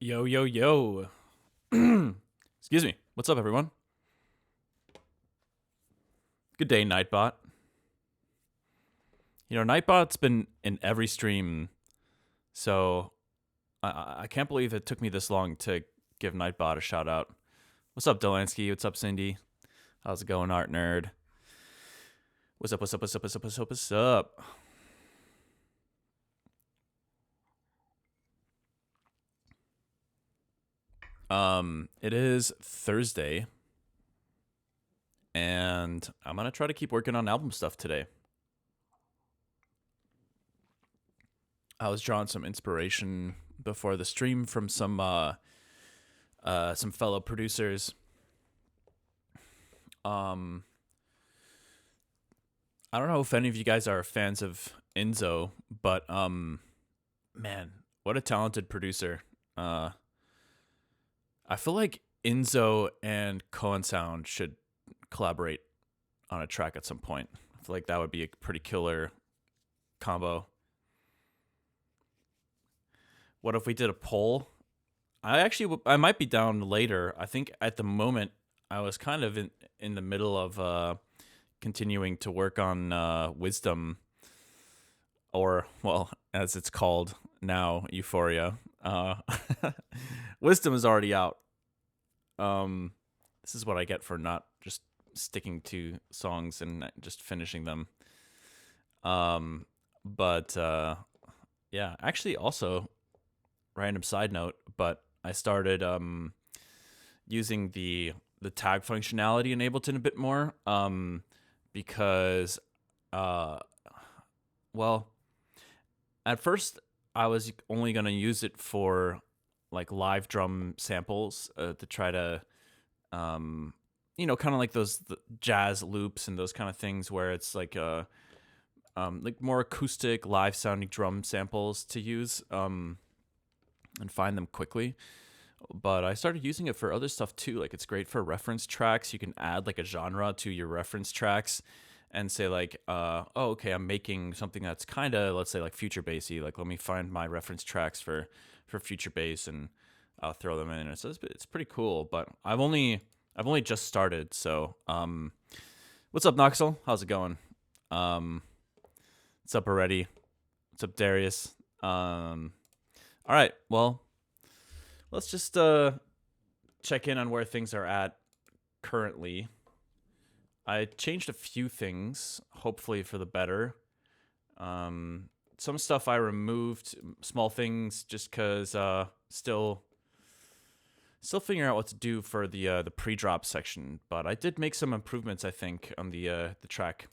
Yo, yo, yo. Excuse me. What's up, everyone? Good day, Nightbot. You know, Nightbot's been in every stream, so I can't believe it took me this long to give Nightbot a shout out. What's up, Delansky? What's up, Cindy? How's it going, Art Nerd? What's up, what's up, what's up, what's up, what's up, what's up? It is Thursday, and I'm gonna try to keep working on album stuff today. I was drawing some inspiration before the stream from some fellow producers. I don't know if any of you guys are fans of Enzo, but man, what a talented producer. I feel like Enzo and Cohen Sound should collaborate on a track at some point. I feel like that would be a pretty killer combo. What if we did a poll? I might be down later. I think at the moment I was kind of in the middle of continuing to work on Wisdom, or, well, as it's called now, Euphoria. Wisdom is already out. This is what I get for not just sticking to songs and just finishing them. But yeah, actually, also, random side note, but I started using the tag functionality in Ableton a bit more, because uh, well, at first I was only gonna use it for like live drum samples, to try to kind of like those jazz loops and those kind of things where it's like more acoustic live sounding drum samples to use, and find them quickly. But I started using it for other stuff too. Like it's great for reference tracks. You can add like a genre to your reference tracks and say like, oh, okay, I'm making something that's kind of, let's say, like future bassy. Like let me find my reference tracks for future bass, and I'll throw them in. It's pretty cool. But I've only just started. So what's up, Noxel? How's it going? What's up, already? What's up, Darius? All right, well, let's just check in on where things are at currently. I changed a few things, hopefully for the better. Some stuff I removed, small things, just because still figuring out what to do for the pre-drop section. But I did make some improvements, I think, on the track.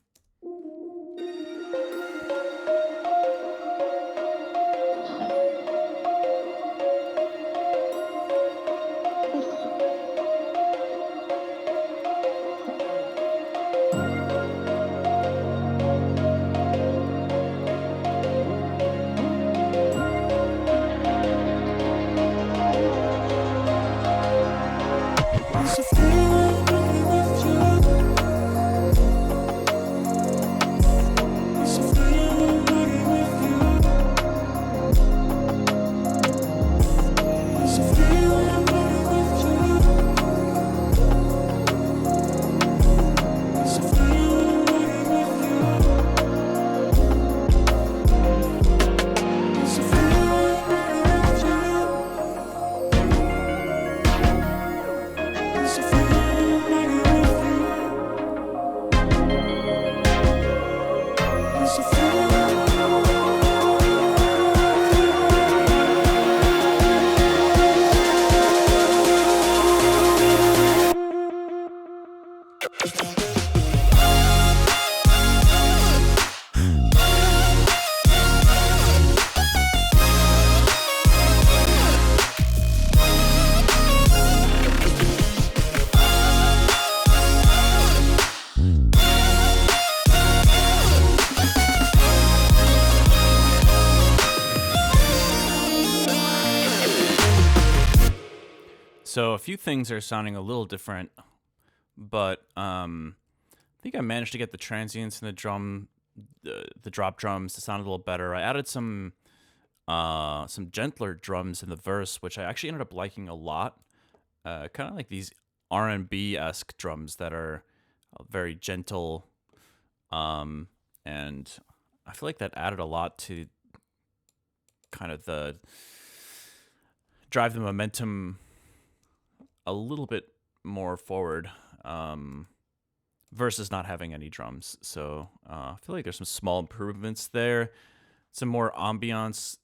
So a few things are sounding a little different, but I think I managed to get the transients and the drop drums to sound a little better. I added some gentler drums in the verse, which I actually ended up liking a lot. Kind of like these R&B-esque drums that are very gentle, and I feel like that added a lot to kind of the drive the momentum a little bit more forward, versus not having any drums. So I feel like there's some small improvements there. Some more ambiance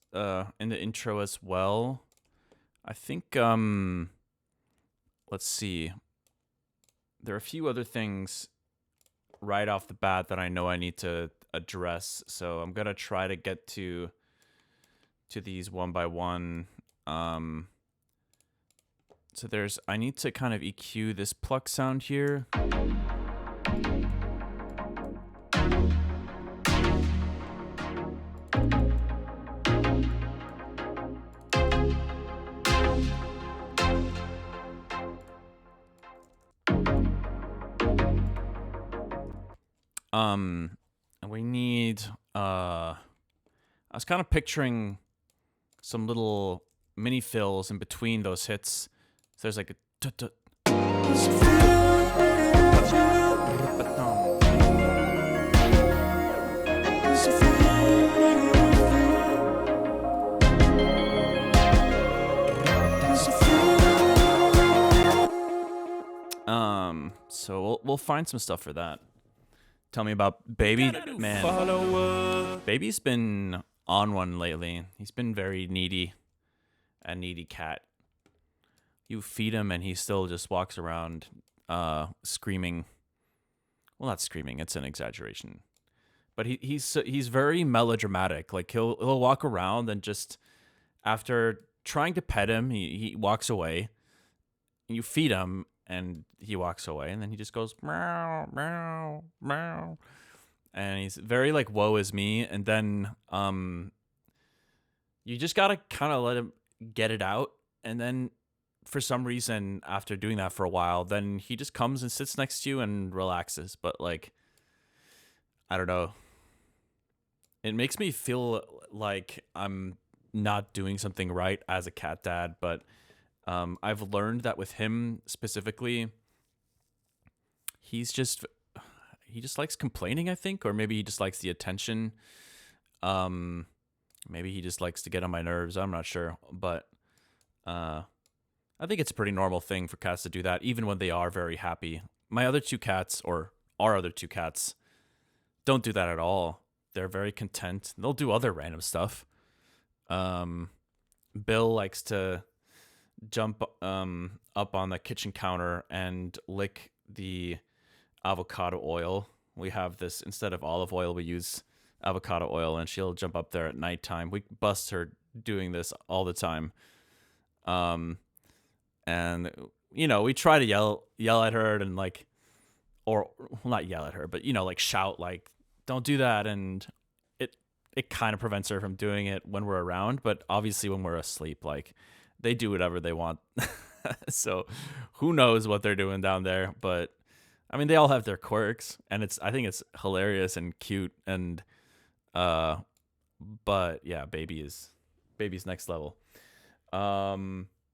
in the intro as well. I think, let's see. There are a few other things right off the bat that I know I need to address. So I'm going to try to get to these one by one. So I need to kind of EQ this pluck sound here. And we need, I was kind of picturing some little mini fills in between those hits. So there's like a so we'll find some stuff for that. Tell me about Baby. Man, Baby's been on one lately. He's been very needy. a needy cat. You feed him and he still just walks around screaming. Well, not screaming, it's an exaggeration. But he's very melodramatic. Like he'll walk around and just after trying to pet him, he walks away. You feed him and he walks away, and then he just goes meow meow meow, and he's very like woe is me. And then you just gotta kind of let him get it out, and then for some reason after doing that for a while, then he just comes and sits next to you and relaxes. But like, I don't know. It makes me feel like I'm not doing something right as a cat dad, but I've learned that with him specifically, he just likes complaining, I think, or maybe he just likes the attention. Maybe he just likes to get on my nerves. I'm not sure, but I think it's a pretty normal thing for cats to do that, even when they are very happy. My other two cats, or our other two cats, don't do that at all. They're very content. They'll do other random stuff. Bill likes to jump up on the kitchen counter and lick the avocado oil. We have this, instead of olive oil, we use avocado oil, and she'll jump up there at nighttime. We bust her doing this all the time. And we try to yell at her and like, or well, not yell at her, but like shout like, don't do that, and it kind of prevents her from doing it when we're around. But obviously when we're asleep, like, they do whatever they want. So who knows what they're doing down there. But I mean, they all have their quirks, and I think it's hilarious and cute. And but yeah, baby's next level.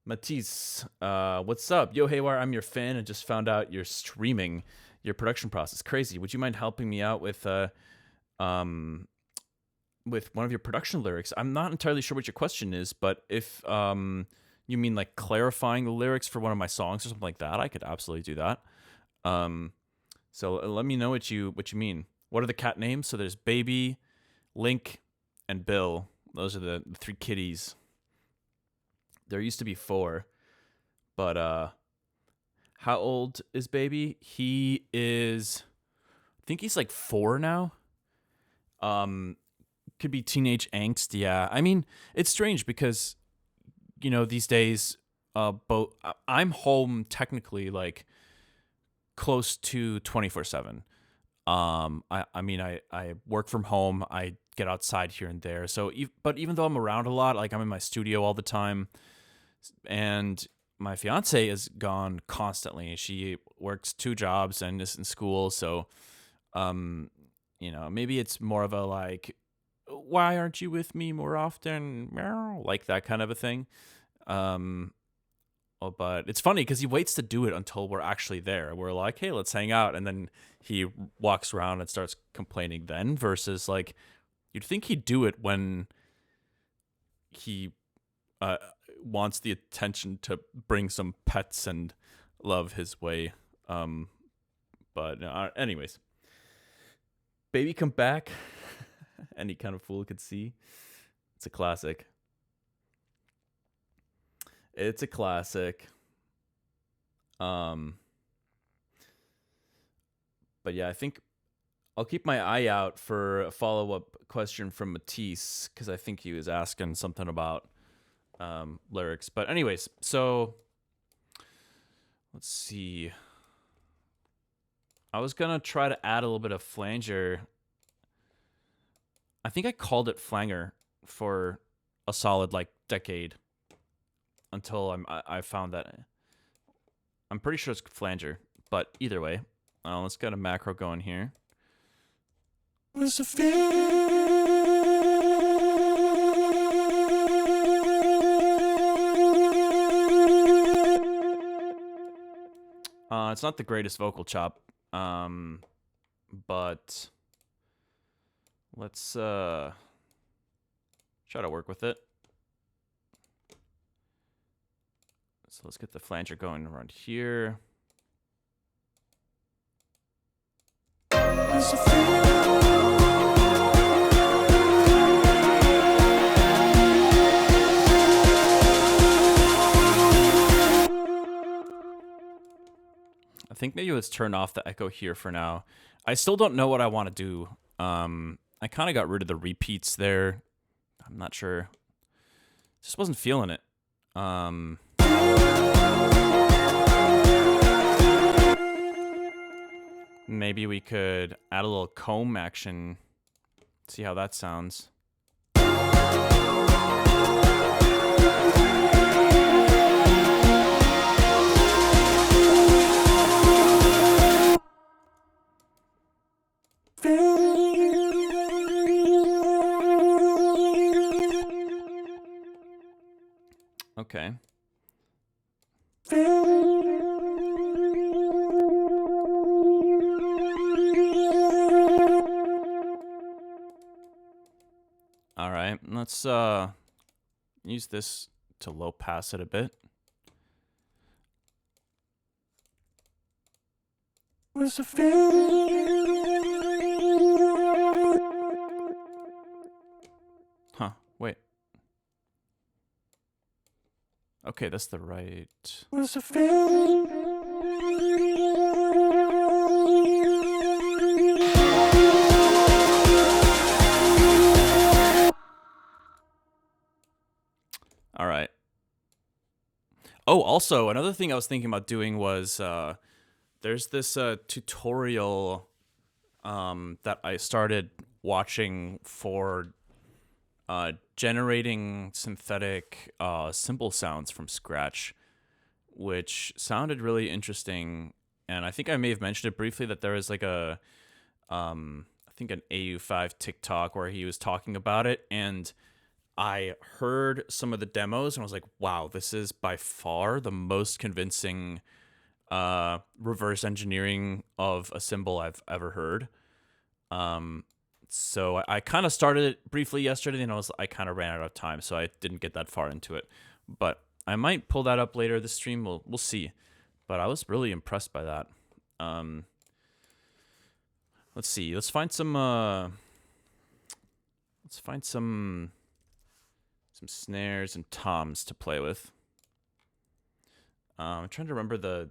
Matisse, what's up? Yo, Haywyre, I'm your fan and just found out you're streaming your production process. Crazy. Would you mind helping me out with one of your production lyrics? I'm not entirely sure what your question is, but if you mean like clarifying the lyrics for one of my songs or something like that, I could absolutely do that. So let me know what you mean. What are the cat names? So there's Baby, Link, and Bill. Those are the three kitties. There used to be 4, but how old is Baby? I think he's like 4 now. Could be teenage angst. Yeah, I mean, it's strange because these days, I'm home technically like close to 24/7. I mean, I work from home. I get outside here and there. So, but even though I'm around a lot, like I'm in my studio all the time, and my fiance is gone constantly. She works 2 jobs and is in school. So, maybe it's more of a like, why aren't you with me more often? Like that kind of a thing. But it's funny because he waits to do it until we're actually there. We're like, hey, let's hang out. And then he walks around and starts complaining then, versus like, you'd think he'd do it when he wants the attention to bring some pets and love his way. But anyways, Baby Come Back. Any kind of fool could see. It's a classic. It's a classic. But yeah, I think I'll keep my eye out for a follow-up question from Matisse, because I think he was asking something about lyrics. But anyways, so let's see. I was gonna try to add a little bit of flanger. I think I called it flanger for a solid like decade until I found that I'm pretty sure it's flanger. But either way, let's get a macro going here. It's not the greatest vocal chop, but let's try to work with it. So let's get the flanger going around here. think maybe let's turn off the echo here for now. I still don't know what I want to do. I kind of got rid of the repeats there. I'm not sure. Just wasn't feeling it. Maybe we could add a little comb action. See how that sounds. Okay. All right, let's use this to low pass it a bit. Huh, wait. Okay, that's the right. All right. Oh, also, another thing I was thinking about doing was there's this tutorial that I started watching for generating synthetic cymbal sounds from scratch, which sounded really interesting. And I think I may have mentioned it briefly that there was like a, I think an AU5 TikTok where he was talking about it, and I heard some of the demos and I was like, wow, this is by far the most convincing reverse engineering of a cymbal I've ever heard. So I kind of started it briefly yesterday, and I kind of ran out of time, so I didn't get that far into it. But I might pull that up later this stream. We'll see. But I was really impressed by that. Let's see. Let's find some snares and toms to play with. I'm trying to remember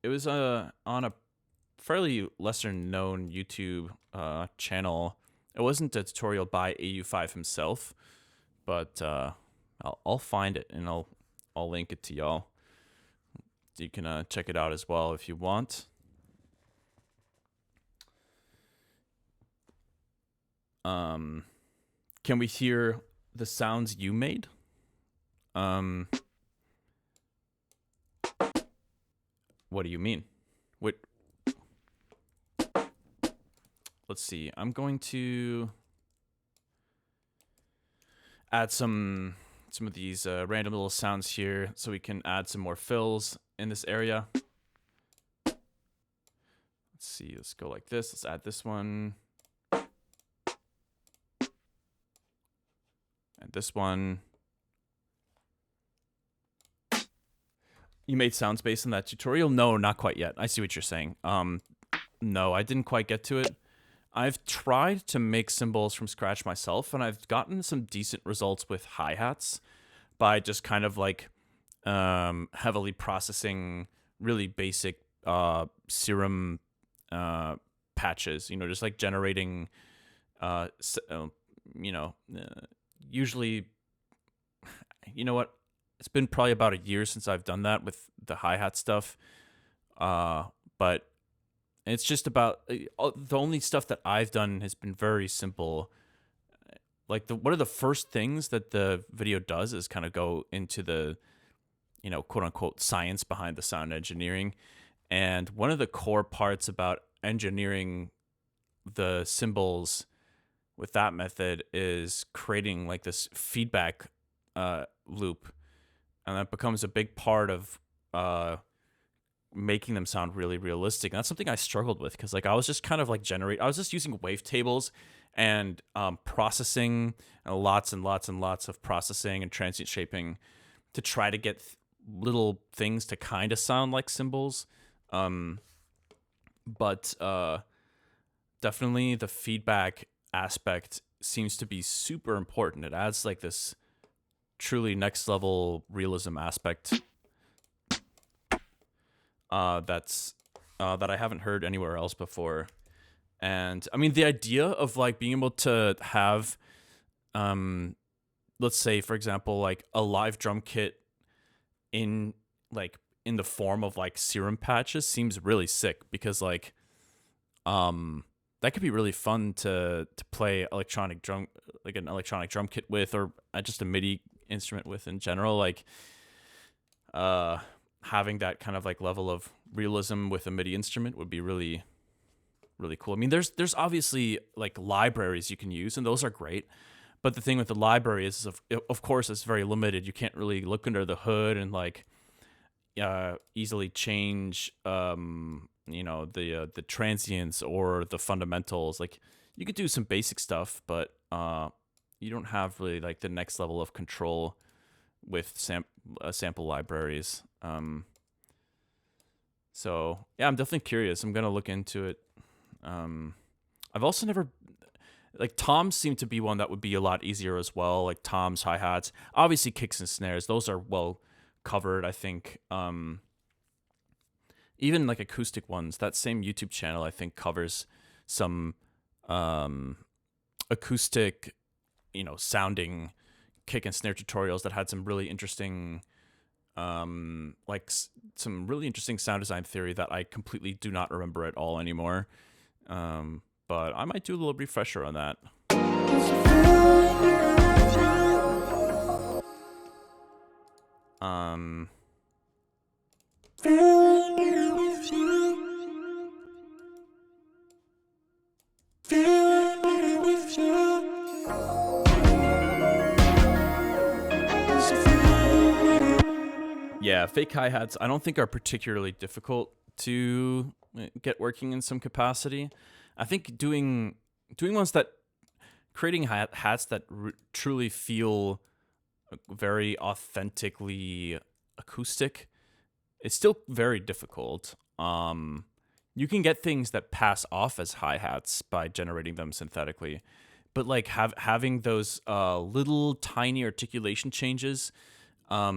it was on a fairly lesser known YouTube channel. It wasn't a tutorial by AU5 himself, but I'll find it and I'll link it to y'all. You can check it out as well if you want. Can we hear the sounds you made? What do you mean? Let's see. I'm going to add some of these random little sounds here so we can add some more fills in this area. Let's see. Let's go like this. Let's add this one. And this one. You made sounds based on that tutorial? No, not quite yet. I see what you're saying. No, I didn't quite get to it. I've tried to make cymbals from scratch myself, and I've gotten some decent results with hi-hats by just kind of like heavily processing really basic serum patches, just like generating, usually, what? It's been probably about a year since I've done that with the hi-hat stuff. But it's just about the only stuff that I've done has been very simple. Like one of the first things that the video does is kind of go into the, quote unquote science behind the sound engineering. And one of the core parts about engineering the cymbals with that method is creating like this feedback loop. And that becomes a big part of making them sound really realistic. And that's something I struggled with because I was just kind of I was just using wavetables and processing and lots and lots of processing and transient shaping to try to get little things to kind of sound like cymbals. But definitely the feedback aspect seems to be super important. It adds this truly next level realism aspect. that's that I haven't heard anywhere else before. And I mean, the idea of like being able to have, let's say, for example, like a live drum kit in like in the form of like serum patches seems really sick, because like that could be really fun to play electronic drum, like an electronic drum kit with, or just a MIDI instrument with in general. Like having that kind of like level of realism with a MIDI instrument would be really cool. I mean, there's obviously like libraries you can use, and those are great. But the thing with the library is, of course, it's very limited. You can't really look under the hood and like easily change, the transients or the fundamentals. Like you could do some basic stuff, but you don't have really like the next level of control with sample libraries. So yeah, I'm definitely curious. I'm gonna look into it. I've also never, like, toms seem to be one that would be a lot easier as well. Like toms, hi-hats, obviously kicks and snares. Those are well covered, I think. Even like acoustic ones, that same YouTube channel I think covers some acoustic, sounding kick and snare tutorials that had some really interesting some really interesting sound design theory that I completely do not remember at all anymore. But I might do a little refresher on that. Yeah, fake hi-hats I don't think are particularly difficult to get working in some capacity. I think doing ones that creating hats that truly feel very authentically acoustic, it's still very difficult. You can get things that pass off as hi-hats by generating them synthetically, but like having those little tiny articulation changes, I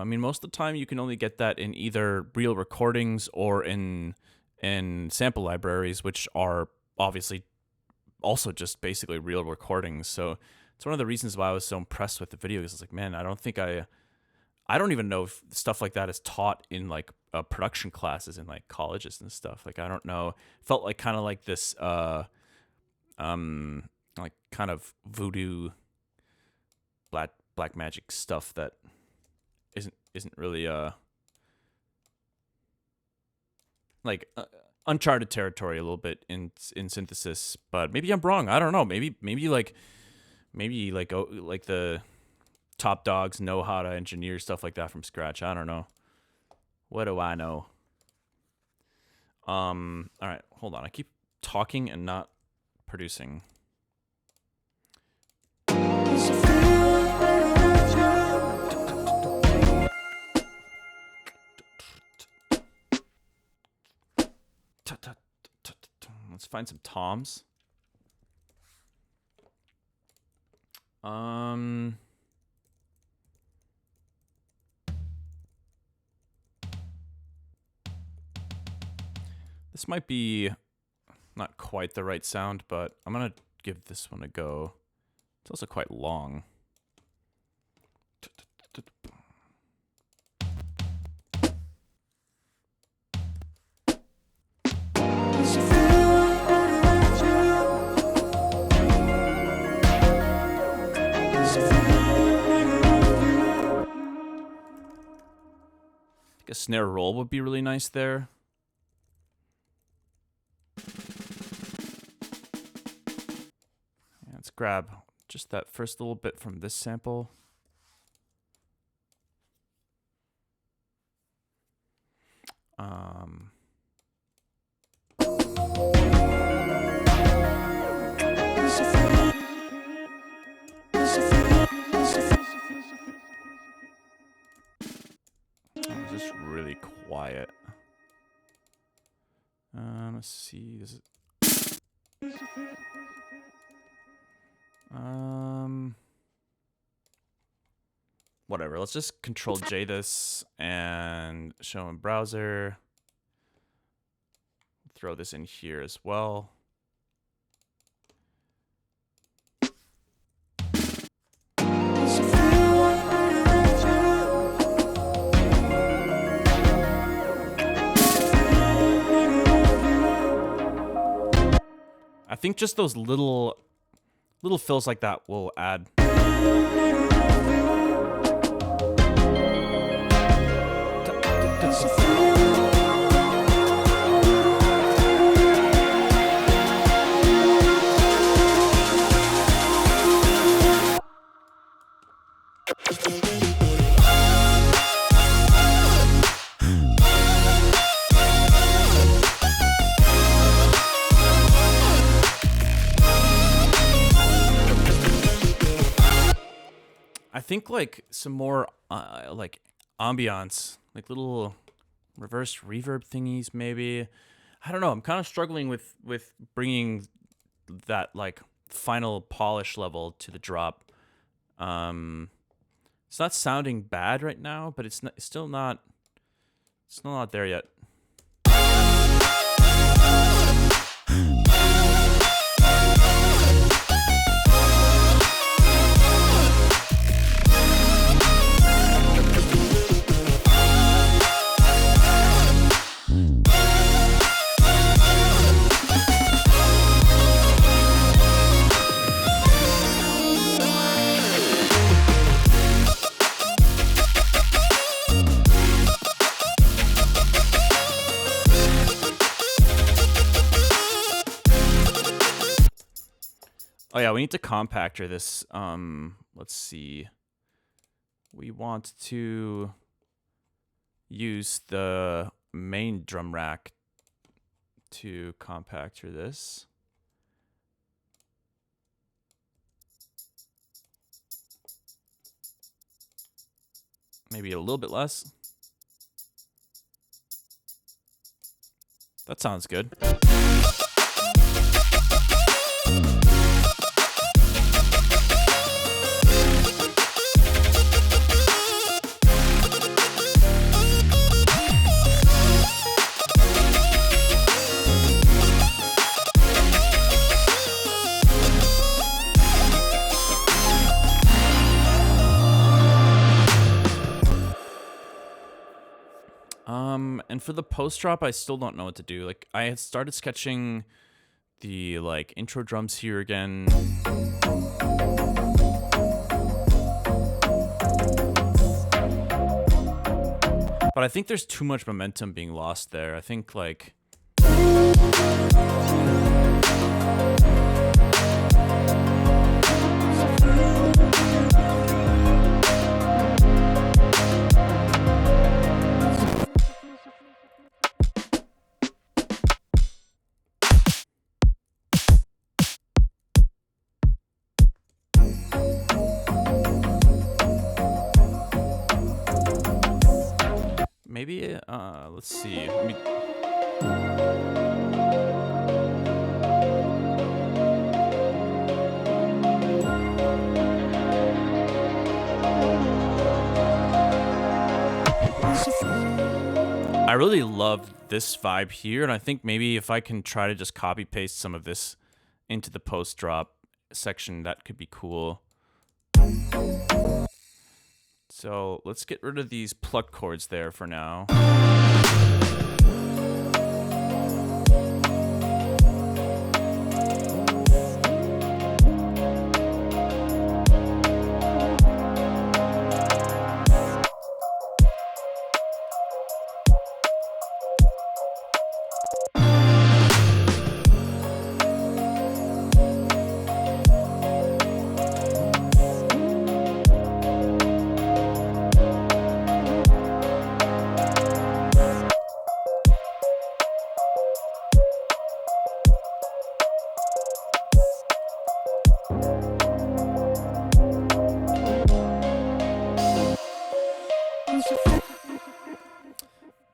mean, most of the time you can only get that in either real recordings or in sample libraries, which are obviously also just basically real recordings. So it's one of the reasons why I was so impressed with the video. Because it's like, man, I don't even know if stuff like that is taught in like production classes in like colleges and stuff. Like, I don't know. Felt like kind of like this, like kind of voodoo, black magic stuff that isn't really like uncharted territory a little bit in synthesis. But maybe I'm wrong. I don't know. Maybe like the top dogs know how to engineer stuff like that from scratch. I don't know. What do I know? All right, hold on. I keep talking and not producing. Let's find some toms. This might be not quite the right sound, but I'm gonna give this one a go. It's also quite long. A snare roll would be really nice there. Yeah, let's grab just that first little bit from this sample. It's just really quiet. Let's see. Is it? whatever. Let's just Control J this and show in browser. Throw this in here as well. I think just those little fills like that will add. I think like some more like ambiance, like little reverse reverb thingies maybe. I don't know. I'm kind of struggling with bringing that like final polish level to the drop. It's not sounding bad right now, but it's still not there yet. Oh yeah, we need to compactor this. Let's see. We want to use the main drum rack to compactor this. Maybe a little bit less. That sounds good. And for the post drop, I still don't know what to do. Like, I had started sketching the like intro drums here again. But I think there's too much momentum being lost there. I think like maybe, let's see. I really love this vibe here, and I think maybe if I can try to just copy paste some of this into the post drop section, that could be cool. So let's get rid of these plucked chords there for now.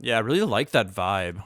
Yeah, I really like that vibe.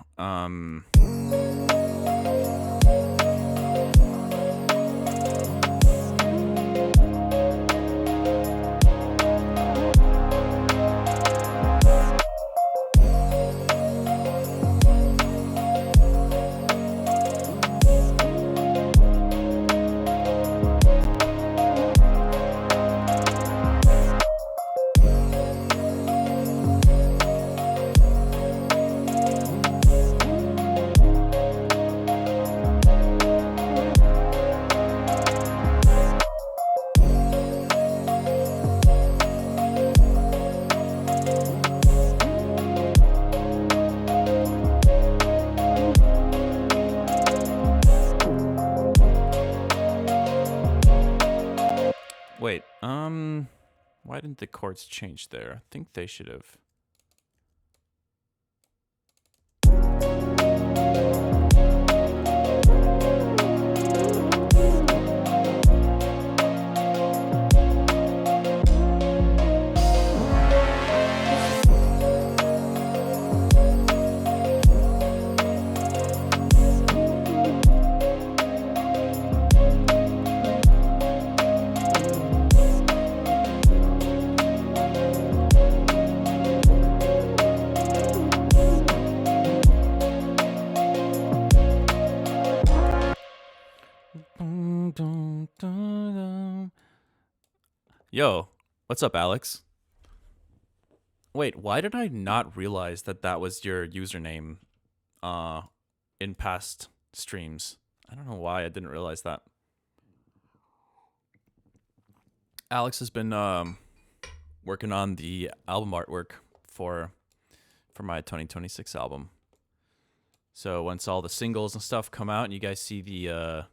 the chords change there? I think they should have. Yo, what's up, Alex? Wait, why did I not realize that that was your username in past streams? I don't know why I didn't realize that. Alex has been working on the album artwork for my 2026 album. So once all the singles and stuff come out and you guys see the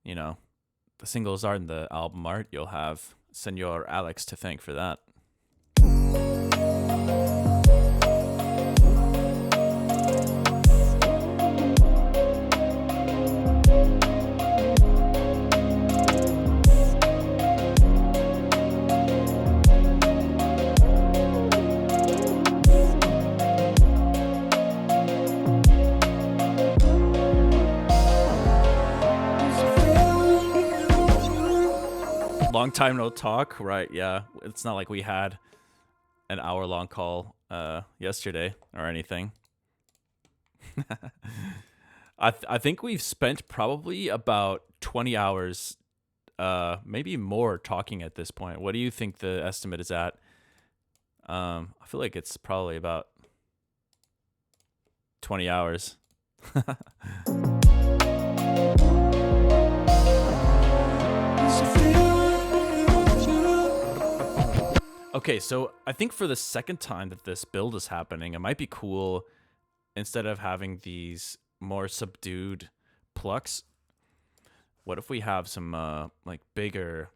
the singles art and the album art, you'll have Senor Alex to thank for that. Long time no talk, right? Yeah, it's not like we had an hour-long call yesterday or anything. I think we've spent probably about 20 hours, maybe more, talking at this point. What do you think the estimate is at? I feel like it's probably about 20 hours. Okay, so I think for the second time that this build is happening, it might be cool, instead of having these more subdued plucks, what if we have some like bigger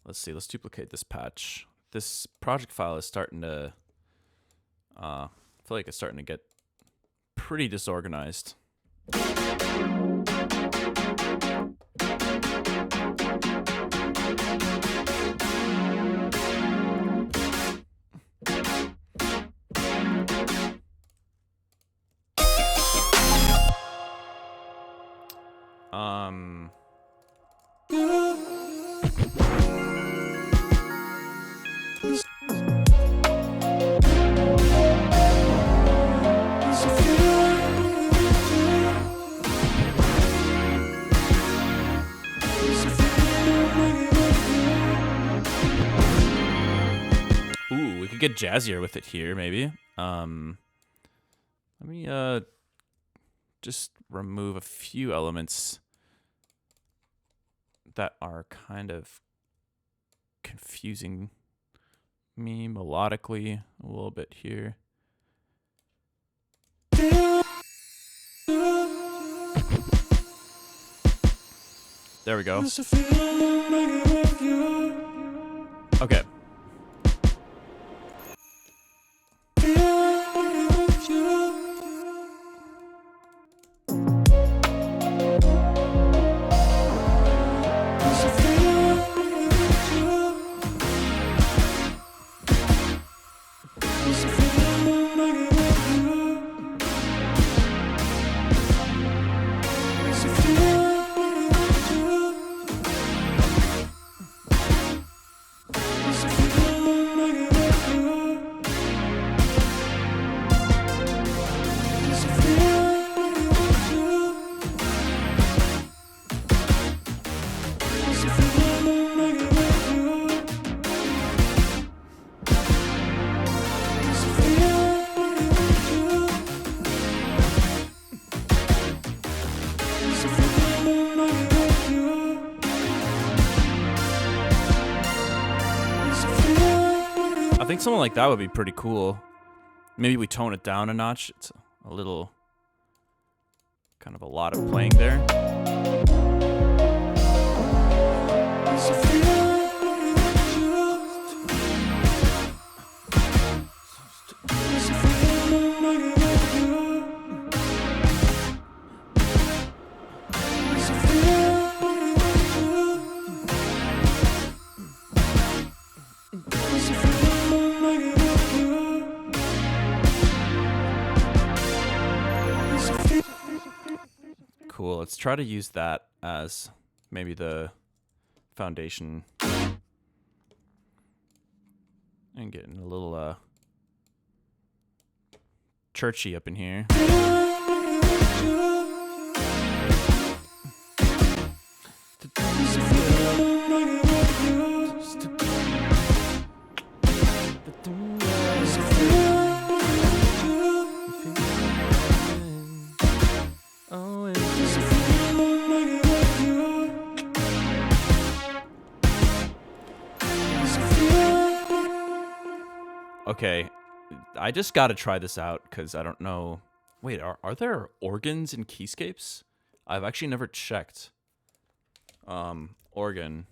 let's see, let's duplicate this patch. This project file is starting to I feel like it's starting to get pretty disorganized. Get jazzier with it here, maybe. Let me just remove a few elements that are kind of confusing me melodically a little bit here. There we go. Okay. something like that would be pretty cool. Maybe we tone it down a notch. It's a little, kind of a lot of playing there. Cool. Let's try to use that as maybe the foundation. And getting a little churchy up in here. Okay, I just gotta try this out because I don't know. Wait, are there organs in keyscapes? I've actually never checked. Organ.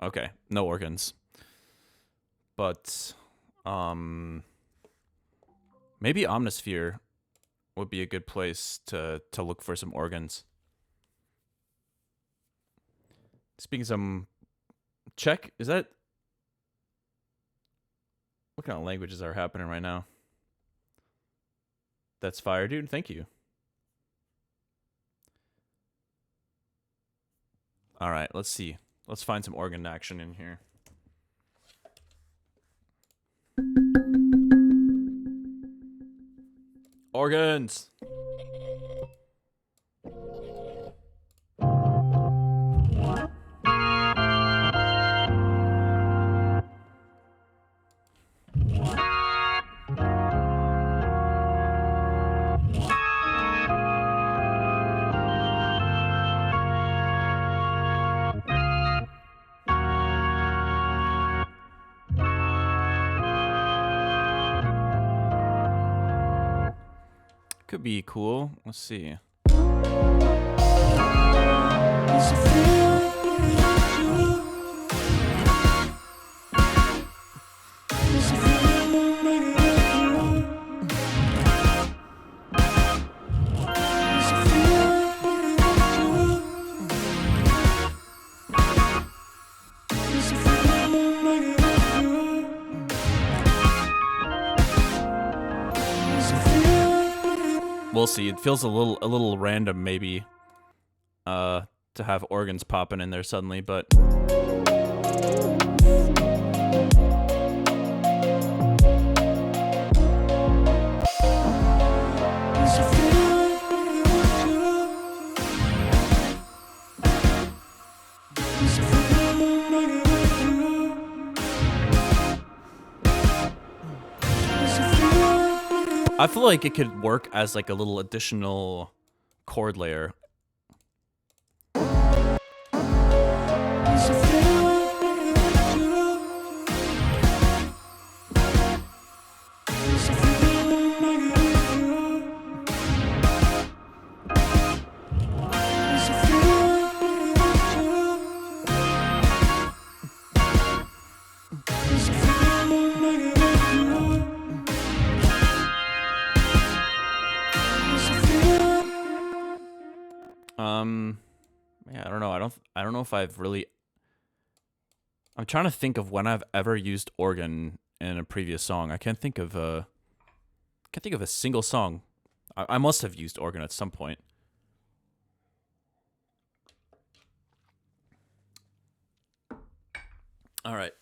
Okay, no organs. But maybe Omnisphere would be a good place to look for some organs. Speaking of some Czech, is that what kind of languages are happening right now? That's fire, dude. Thank you. All right, let's see. Let's find some organ action in here. Organs. Could be cool. Let's see. We'll see. It feels a little random, maybe, to have organs popping in there suddenly, but I feel like it could work as like a little additional chord layer. Yeah, I don't know. I don't know if I've really. I'm trying to think of when I've ever used organ in a previous song. I can't think of a single song. I must have used organ at some point. All right.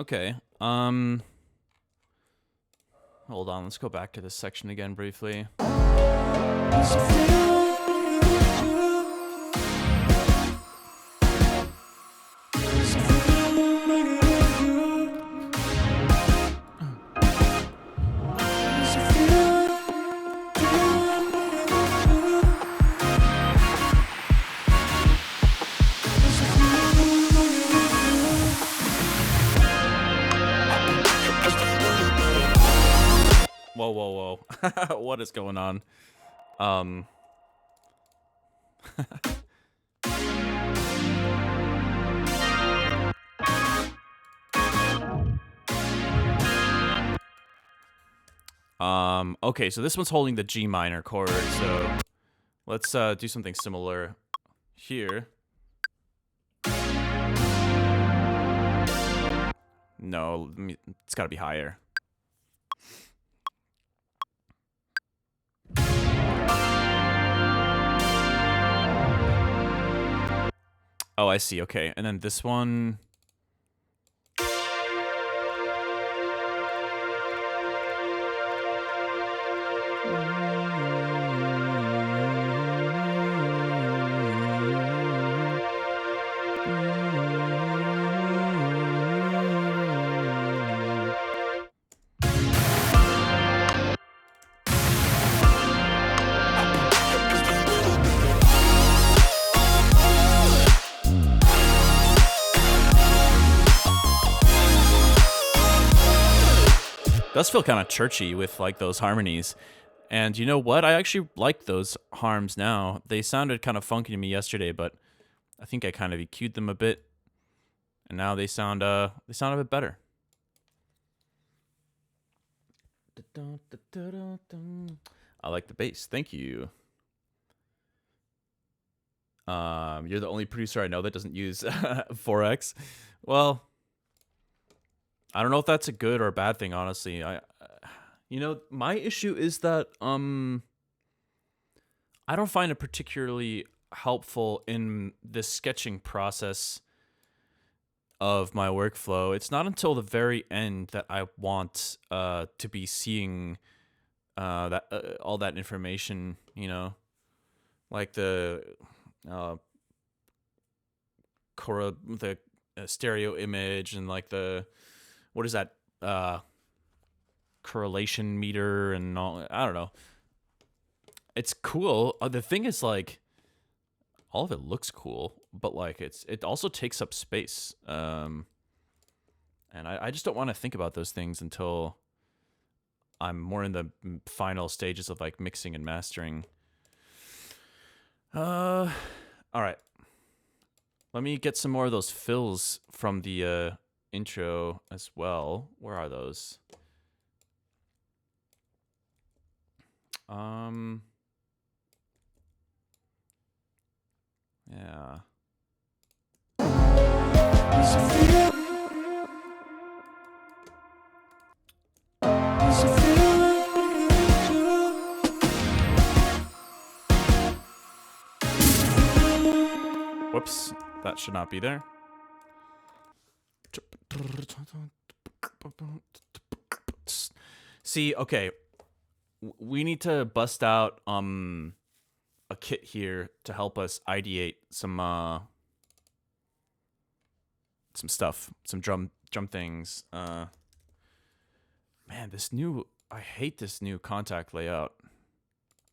Okay. Hold on. Let's go back to this section again briefly. Whoa, whoa, whoa. What is going on? Okay, so this one's holding the G minor chord, so let's do something similar here. No, it's gotta be higher. Oh, I see. Okay, and then this one. Does feel kind of churchy with like those harmonies. And you know what? I actually like those harms now. They sounded kind of funky to me yesterday, but I think I kind of EQ'd them a bit. And now they sound a bit better. I like the bass. Thank you. You're the only producer I know that doesn't use 4X. Well, I don't know if that's a good or a bad thing, honestly. My issue is that I don't find it particularly helpful in the sketching process of my workflow. It's not until the very end that I want to be seeing that all that information, like the stereo image and like the what is that correlation meter and all. I don't know. It's cool. The thing is, like, all of it looks cool, but like it also takes up space. And I just don't want to think about those things until I'm more in the final stages of like mixing and mastering. All right. Let me get some more of those fills from the intro as well. Where are those? Yeah. Whoops, that should not be there. See, okay, we need to bust out a kit here to help us ideate some stuff, some drum things. Man, I hate this new contact layout.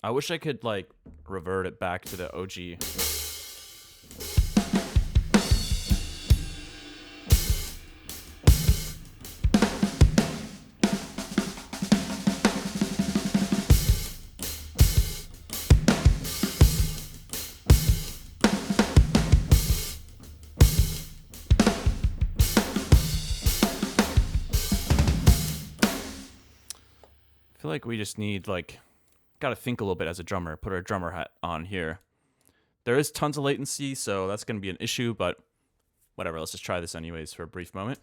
I wish I could like revert it back to the OG. I feel like we just need gotta think a little bit as a drummer, put our drummer hat on here. There is tons of latency, so that's gonna be an issue, but whatever, let's just try this anyways for a brief moment.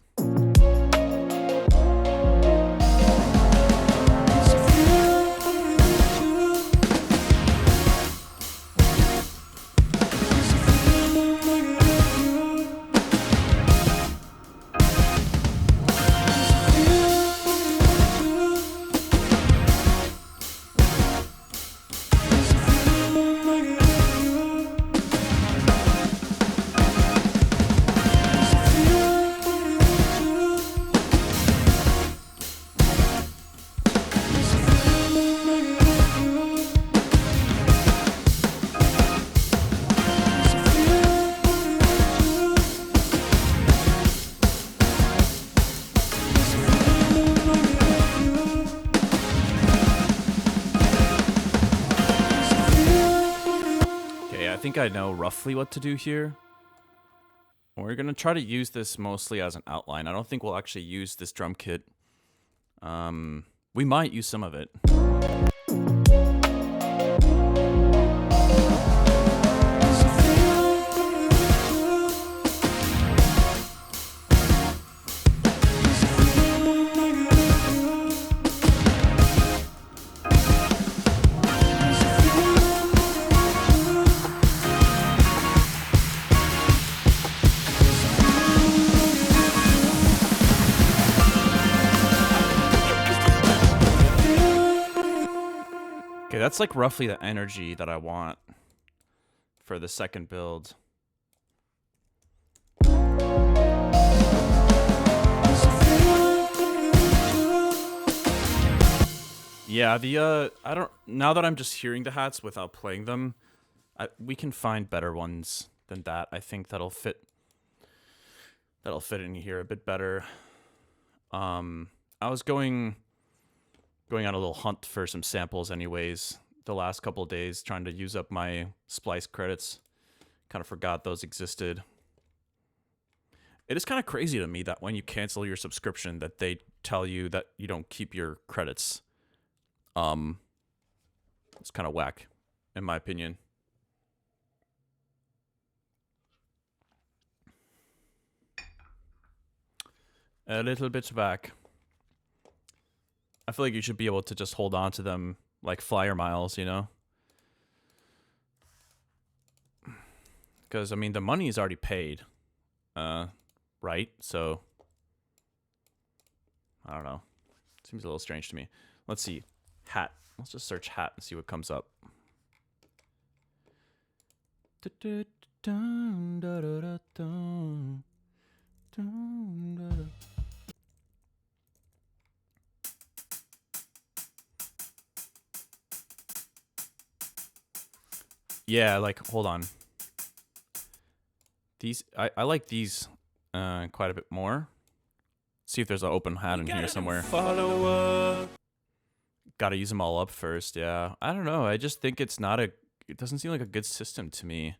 I know roughly what to do here. We're going to try to use this mostly as an outline. I don't think we'll actually use this drum kit. We might use some of it. Okay, that's like roughly the energy that I want for the second build. Yeah, now that I'm just hearing the hats without playing them, we can find better ones than that. I think that'll fit in here a bit better. I was going on a little hunt for some samples anyways the last couple of days, trying to use up my splice credits. Kind of forgot those existed. It is kind of crazy to me that when you cancel your subscription that they tell you that you don't keep your credits. It's kind of whack, in my opinion. A little bit whack. I feel like you should be able to just hold on to them like flyer miles, you know? Because, I mean, the money is already paid. Right? So, I don't know. Seems a little strange to me. Let's see. Hat. Let's just search hat and see what comes up. Yeah, like, hold on. These, I like these quite a bit more. See if there's an open hat in here somewhere. Gotta use them all up first, yeah. I don't know, I just think it doesn't seem like a good system to me.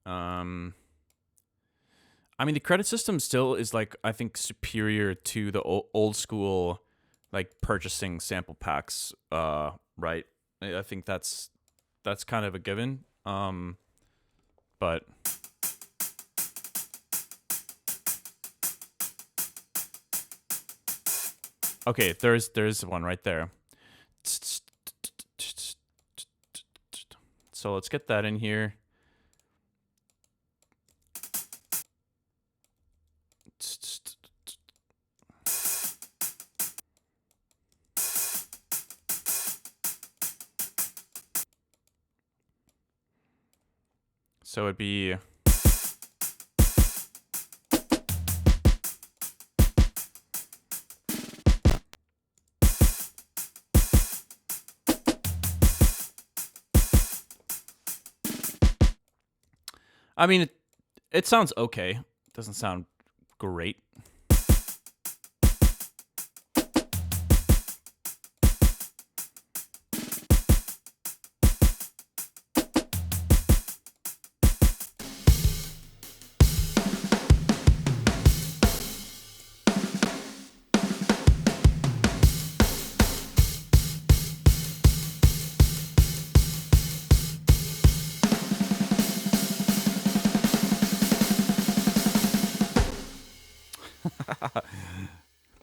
I mean, the credit system still is, like, I think superior to the old school, like, purchasing sample packs, right? I think that's kind of a given. But okay, there's one right there. So let's get that in here. So it'd be I mean, it sounds okay. It doesn't sound great.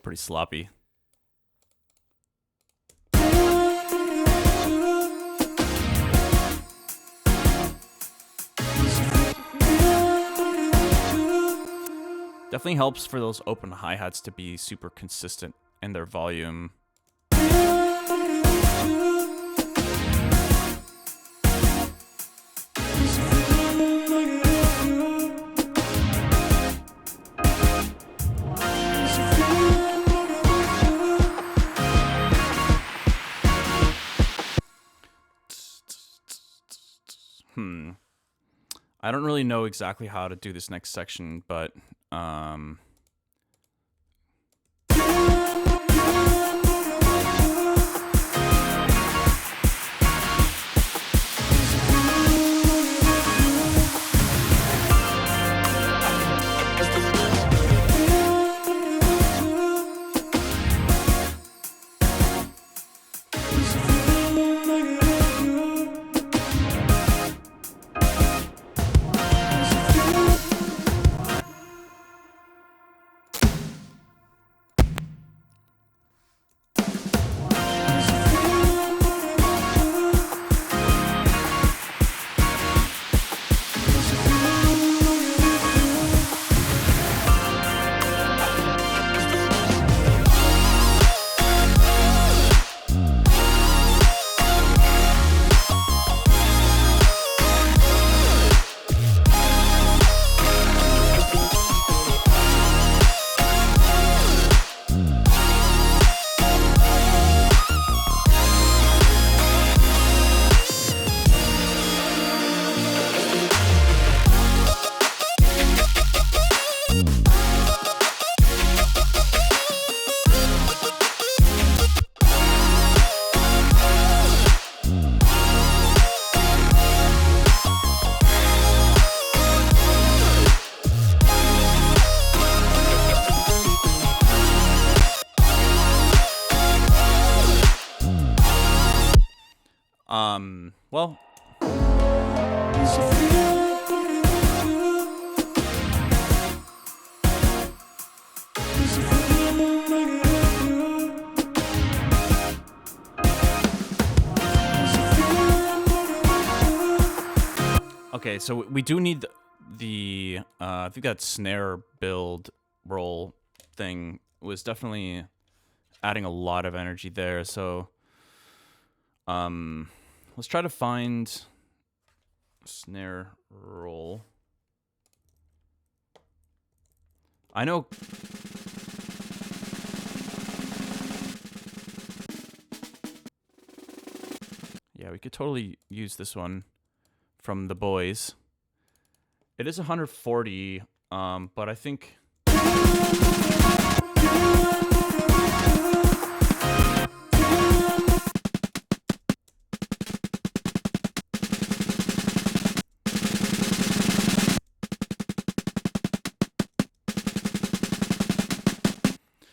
Pretty sloppy. Definitely helps for those open hi-hats to be super consistent in their volume. I don't really know exactly how to do this next section, but Well. Okay, so we do need the I think that snare build roll thing was definitely adding a lot of energy there. So let's try to find snare roll. I know. Yeah, we could totally use this one from the boys. It is 140, but I think.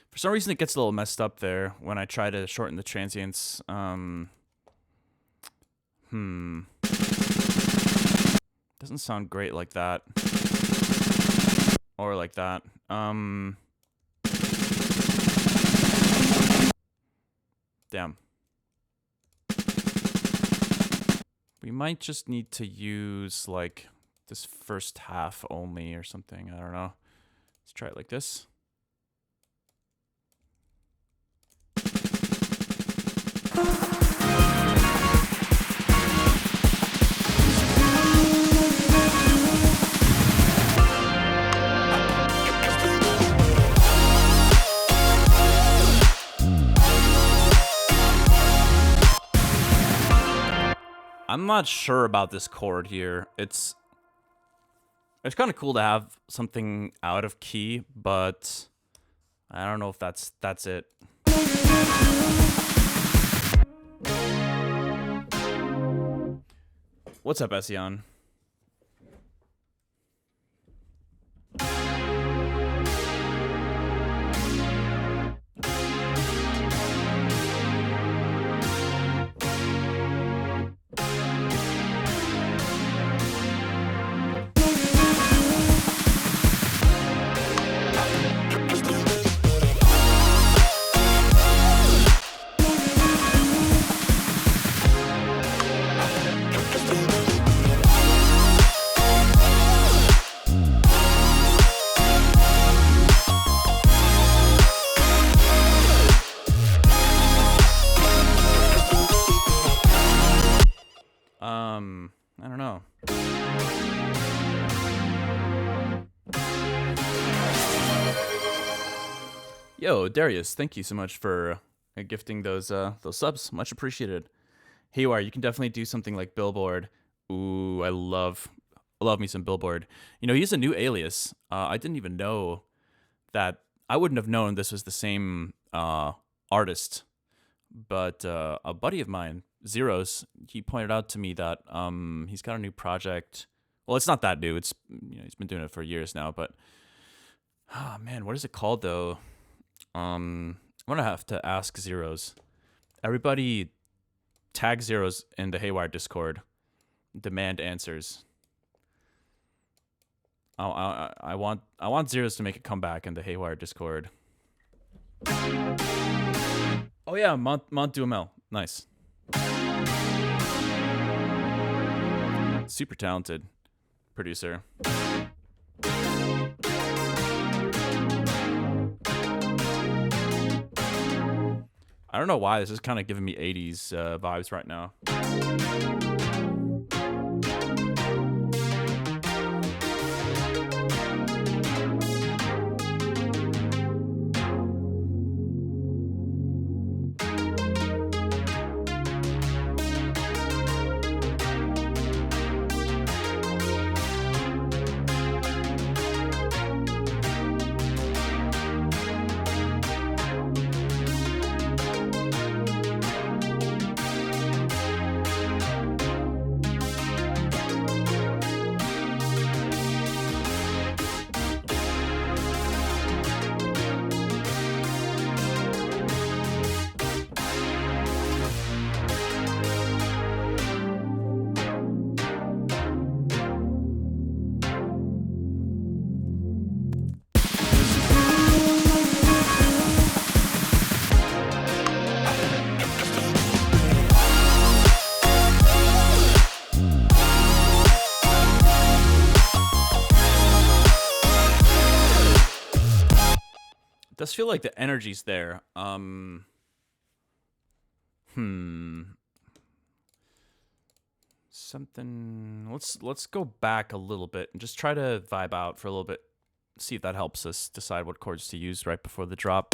For some reason, it gets a little messed up there when I try to shorten the transients. Doesn't sound great like that. Or like that. Damn. We might just need to use, like, this first half only or something. I don't know. Let's try it like this. I'm not sure about this chord here. It's kind of cool to have something out of key, but I don't know if that's it. What's up, Ession? I don't know. Yo, Darius, thank you so much for gifting those subs. Much appreciated. Haywyre, you can definitely do something like Billboard. Ooh, I love me some Billboard. You know, he's a new alias. I didn't even know that. I wouldn't have known this was the same artist. But a buddy of mine, Zeros, he pointed out to me that he's got a new project. Well, it's not that new. It's, you know, he's been doing it for years now. But oh man, what is it called though? I'm gonna have to ask Zeros. Everybody, tag Zeros in the Haywyre Discord. Demand answers. I want Zeros to make a comeback in the Haywyre Discord. Oh yeah, Mont Duhamel. Nice. Super talented producer. I don't know why this is kind of giving me 80s vibes right now. does feel like the energy's there. Something. Let's go back a little bit and just try to vibe out for a little bit. See if that helps us decide what chords to use right before the drop.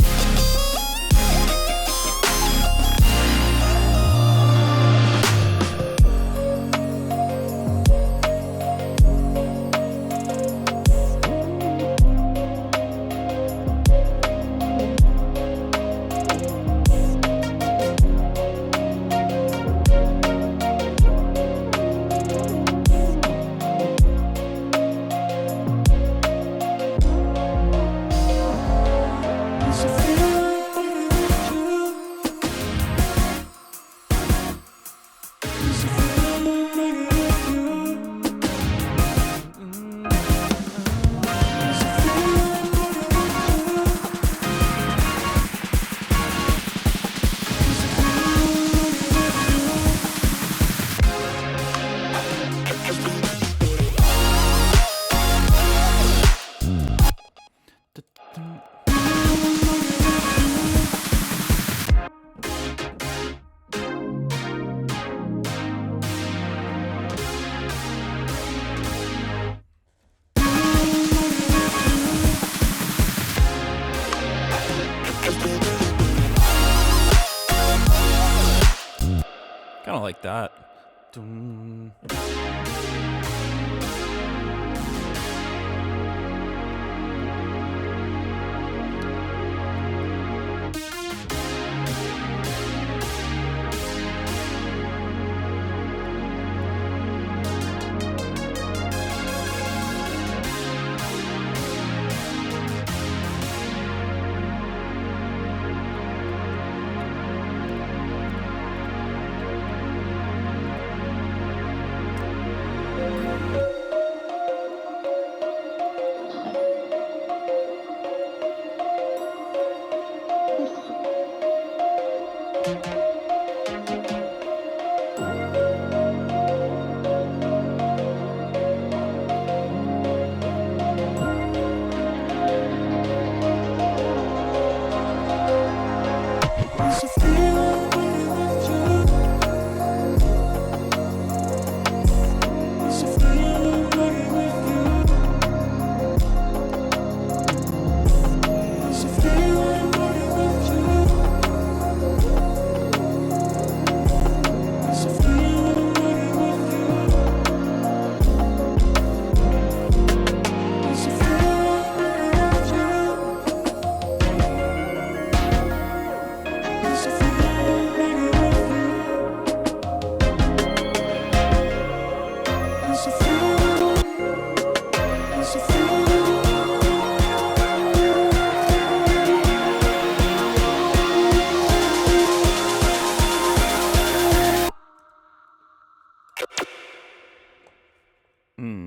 Kind of like that.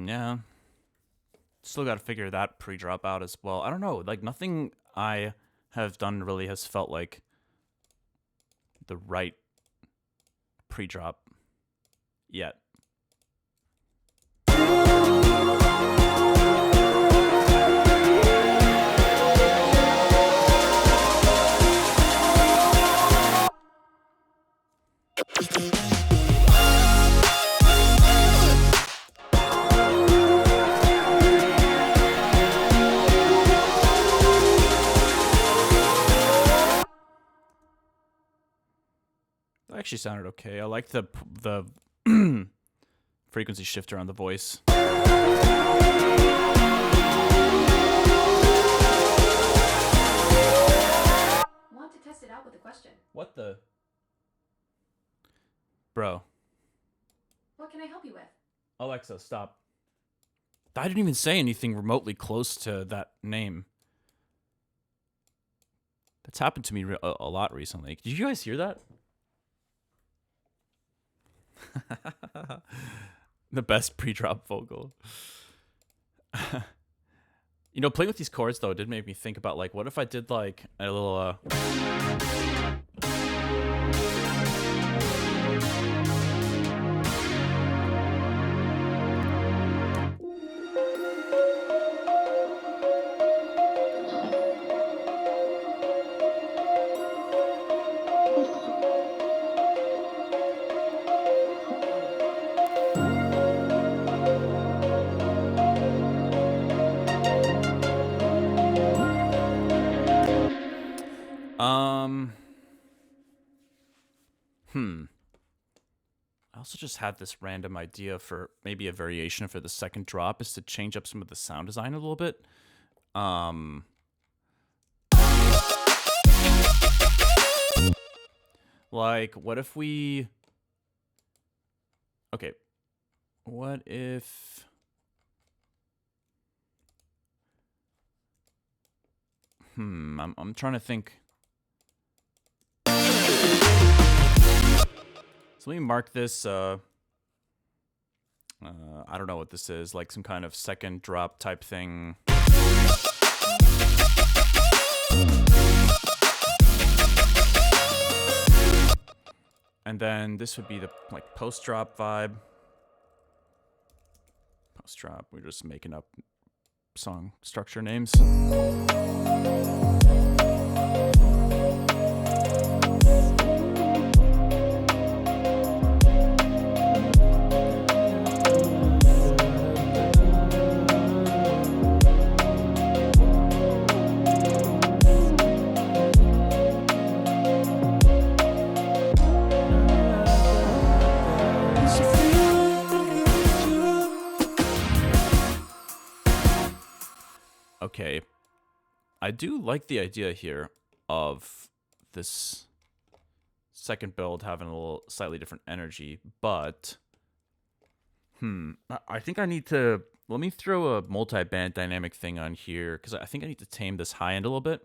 Yeah. Still got to figure that pre-drop out as well. I don't know. Like, nothing I have done really has felt like the right pre-drop yet. That actually sounded okay. I like the frequency shifter on the voice. Want to test it out with a question? What the? Bro. What can I help you with? Alexa, stop. I didn't even say anything remotely close to that name. That's happened to me a lot recently. Did you guys hear that? The best pre-drop vocal. You know, playing with these chords though did make me think about, like, what if I did like a little also just had this random idea for maybe a variation for the second drop is to change up some of the sound design a little bit. Like, what if we... Okay. What if... I'm trying to think. So let me mark this, I don't know what this is, like some kind of second drop type thing. And then this would be the like post-drop vibe. Post-drop, we're just making up song structure names. Okay, I do like the idea here of this second build having a little slightly different energy, but I think I need to, let me throw a multi-band dynamic thing on here, because I think I need to tame this high end a little bit.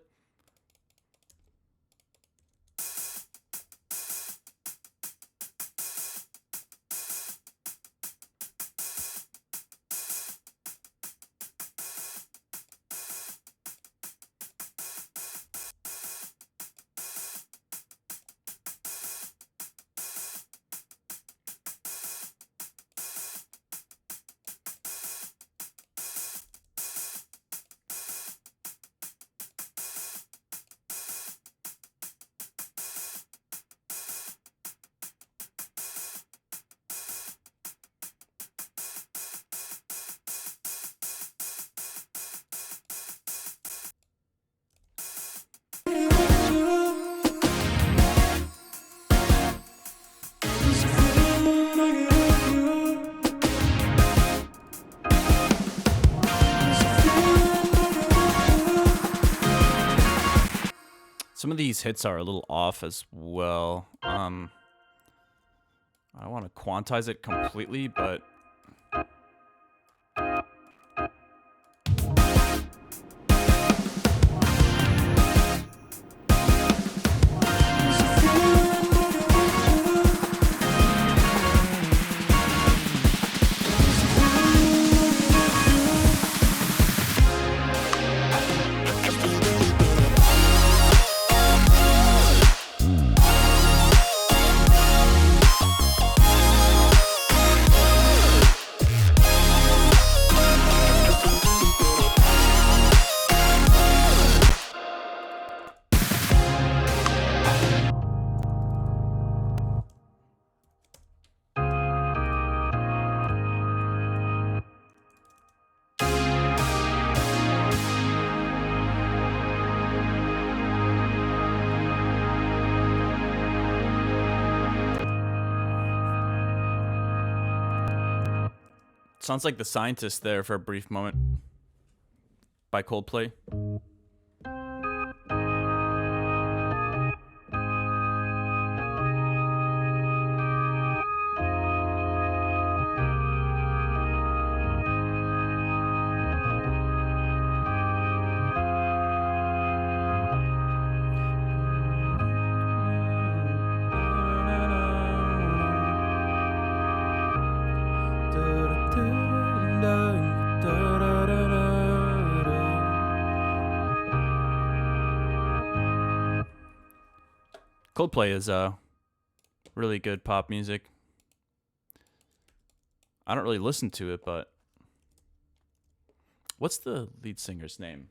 Some of these hits are a little off as well. I don't want to quantize it completely, but... Sounds like The Scientist there for a brief moment by Coldplay. Coldplay is really good pop music. I don't really listen to it, but what's the lead singer's name?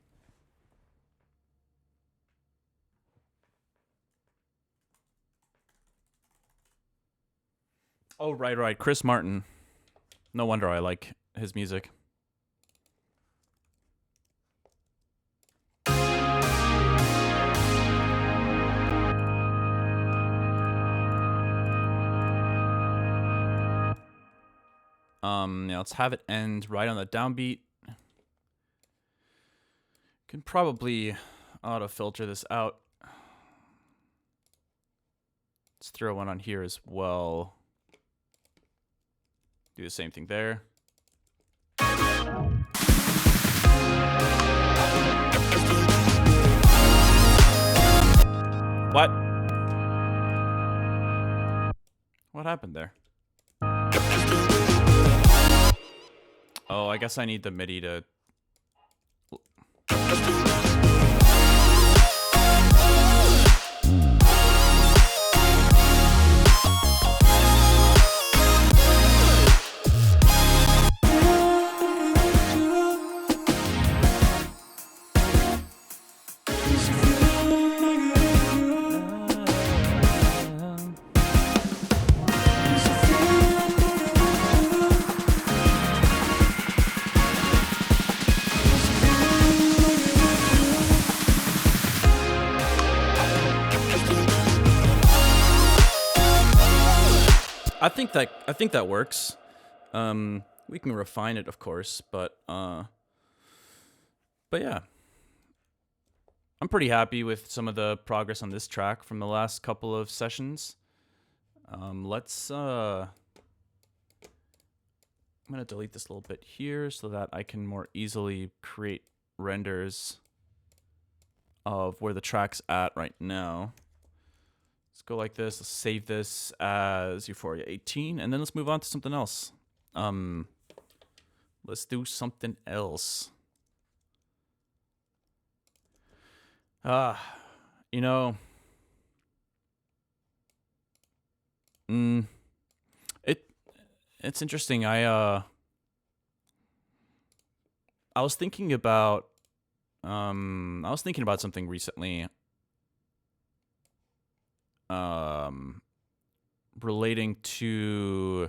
Oh, right. Chris Martin. No wonder I like his music. Now let's have it end right on the downbeat. Can probably auto filter this out. Let's throw one on here as well. Do the same thing there. What? What happened there? Oh, I guess I need the MIDI to... I think that works. We can refine it, of course, but yeah, I'm pretty happy with some of the progress on this track from the last couple of sessions. Let's I'm gonna delete this a little bit here so that I can more easily create renders of where the track's at right now. Let's go like this. Let's save this as Euphoria 18, and then let's move on to something else. Let's do something else. You know, it's interesting. I was thinking about something recently. Relating to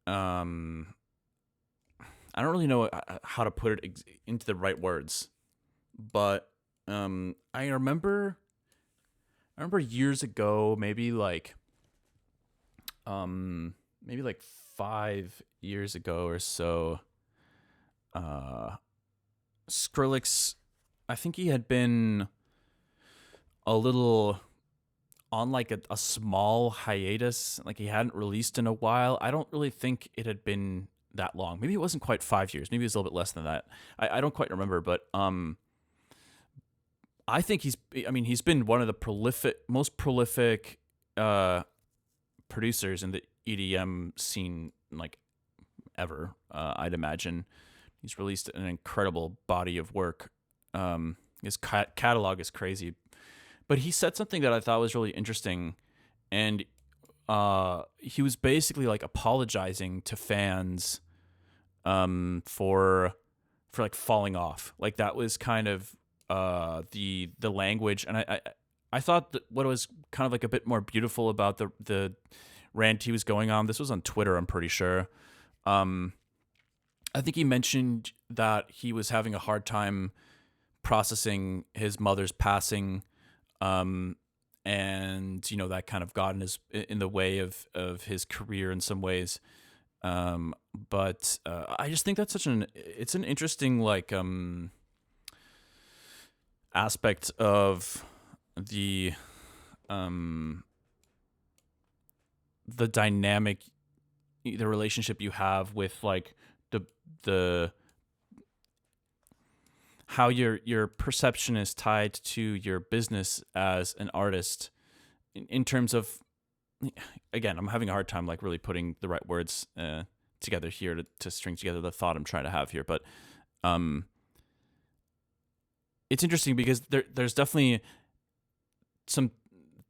I don't really know how to put it into the right words, but I remember years ago, maybe like 5 years ago or so, Skrillex, I think he had been a little on like a small hiatus, like he hadn't released in a while. I don't really think it had been that long. Maybe it wasn't quite 5 years. Maybe it was a little bit less than that. I don't quite remember, but I think he's been one of the most prolific producers in the EDM scene, like ever. I'd imagine he's released an incredible body of work. His catalog is crazy. But he said something that I thought was really interesting, and he was basically like apologizing to fans for like falling off. Like that was kind of the language, and I thought that what was kind of like a bit more beautiful about the rant he was going on. This was on Twitter, I'm pretty sure. I think he mentioned that he was having a hard time processing his mother's passing. And you know, that kind of got in the way of his career in some ways. But I just think that's it's an interesting like aspect of the dynamic, the relationship you have with like the how your perception is tied to your business as an artist in terms of, again, I'm having a hard time like really putting the right words together here to string together the thought I'm trying to have here. But it's interesting because there's definitely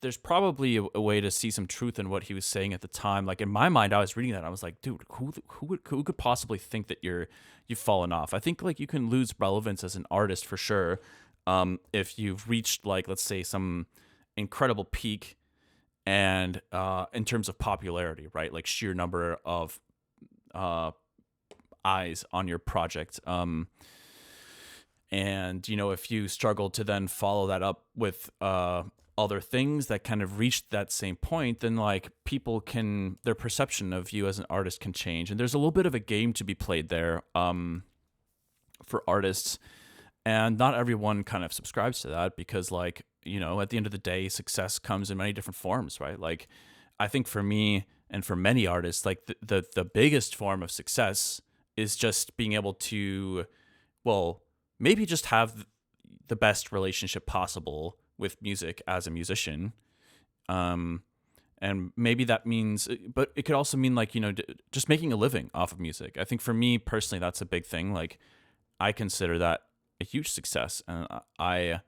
there's probably a way to see some truth in what he was saying at the time. Like in my mind, I was reading that, I was like, dude, who could possibly think that you've fallen off? I think like you can lose relevance as an artist for sure, if you've reached like, let's say, some incredible peak, and in terms of popularity, right? Like sheer number of eyes on your project. And you know, if you struggle to then follow that up with other things that kind of reached that same point, then like their perception of you as an artist can change. And there's a little bit of a game to be played there for artists. And not everyone kind of subscribes to that because, like, at the end of the day, success comes in many different forms, right? Like, I think for me and for many artists, like the biggest form of success is just being able to, well, maybe just have the best relationship possible with music as a musician. And maybe that means, but it could also mean like, just making a living off of music. I think for me personally, that's a big thing. Like, I consider that a huge success, and I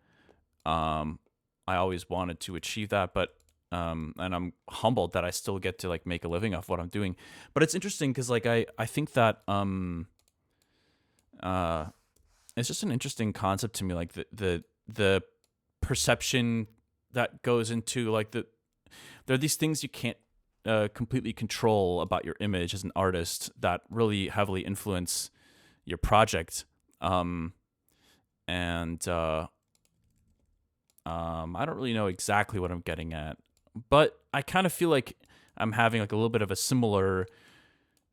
always wanted to achieve that, but and I'm humbled that I still get to like make a living off what I'm doing. But it's interesting because like I think that it's just an interesting concept to me, like the perception that goes into like there are these things you can't completely control about your image as an artist that really heavily influence your project. I don't really know exactly what I'm getting at, but I kind of feel like I'm having like a little bit of a similar,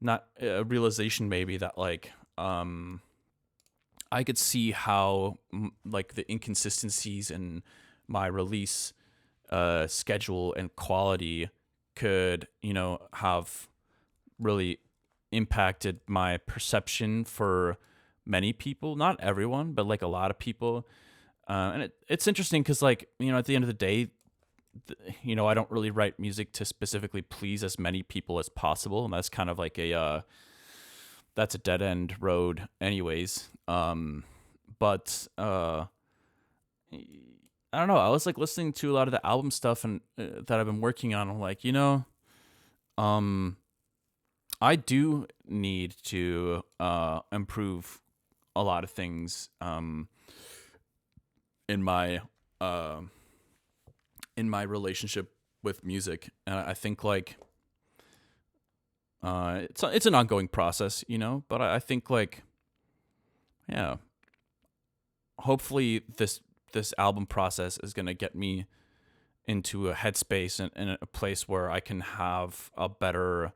not a realization maybe that like, I could see how like the inconsistencies in my release schedule and quality could, have really impacted my perception for many people, not everyone, but like a lot of people. And it's interesting because like, at the end of the day, I don't really write music to specifically please as many people as possible. And that's kind of like that's a dead end road anyways. But I don't know. I was like listening to a lot of the album stuff and that I've been working on. I'm like, I do need to improve a lot of things in my relationship with music, and I think like it's an ongoing process, But I think like, yeah, hopefully this album process is gonna get me into a headspace and a place where I can have a better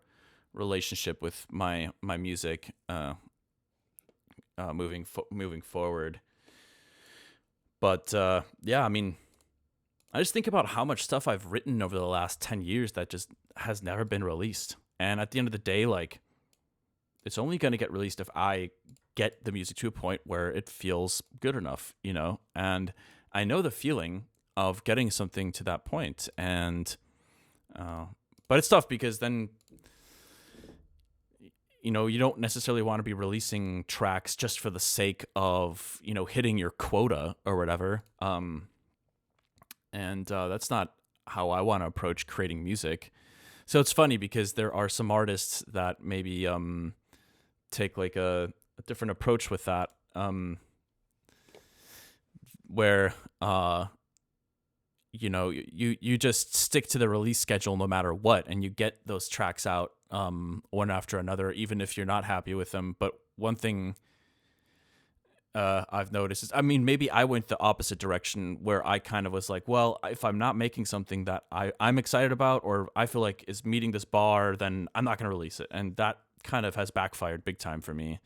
relationship with my music moving forward. But yeah, I mean, I just think about how much stuff I've written over the last 10 years that just has never been released. And at the end of the day, like, it's only going to get released if I get the music to a point where it feels good enough, And I know the feeling of getting something to that point. And, but it's tough because then, you don't necessarily want to be releasing tracks just for the sake of, hitting your quota or whatever. And that's not how I want to approach creating music. So it's funny because there are some artists that maybe take like a different approach with that, where you just stick to the release schedule no matter what, and you get those tracks out one after another, even if you're not happy with them. But one thing I've noticed is, I mean, maybe I went the opposite direction where I kind of was like, well, if I'm not making something that I'm excited about or I feel like is meeting this bar, then I'm not going to release it. And that kind of has backfired big time for me.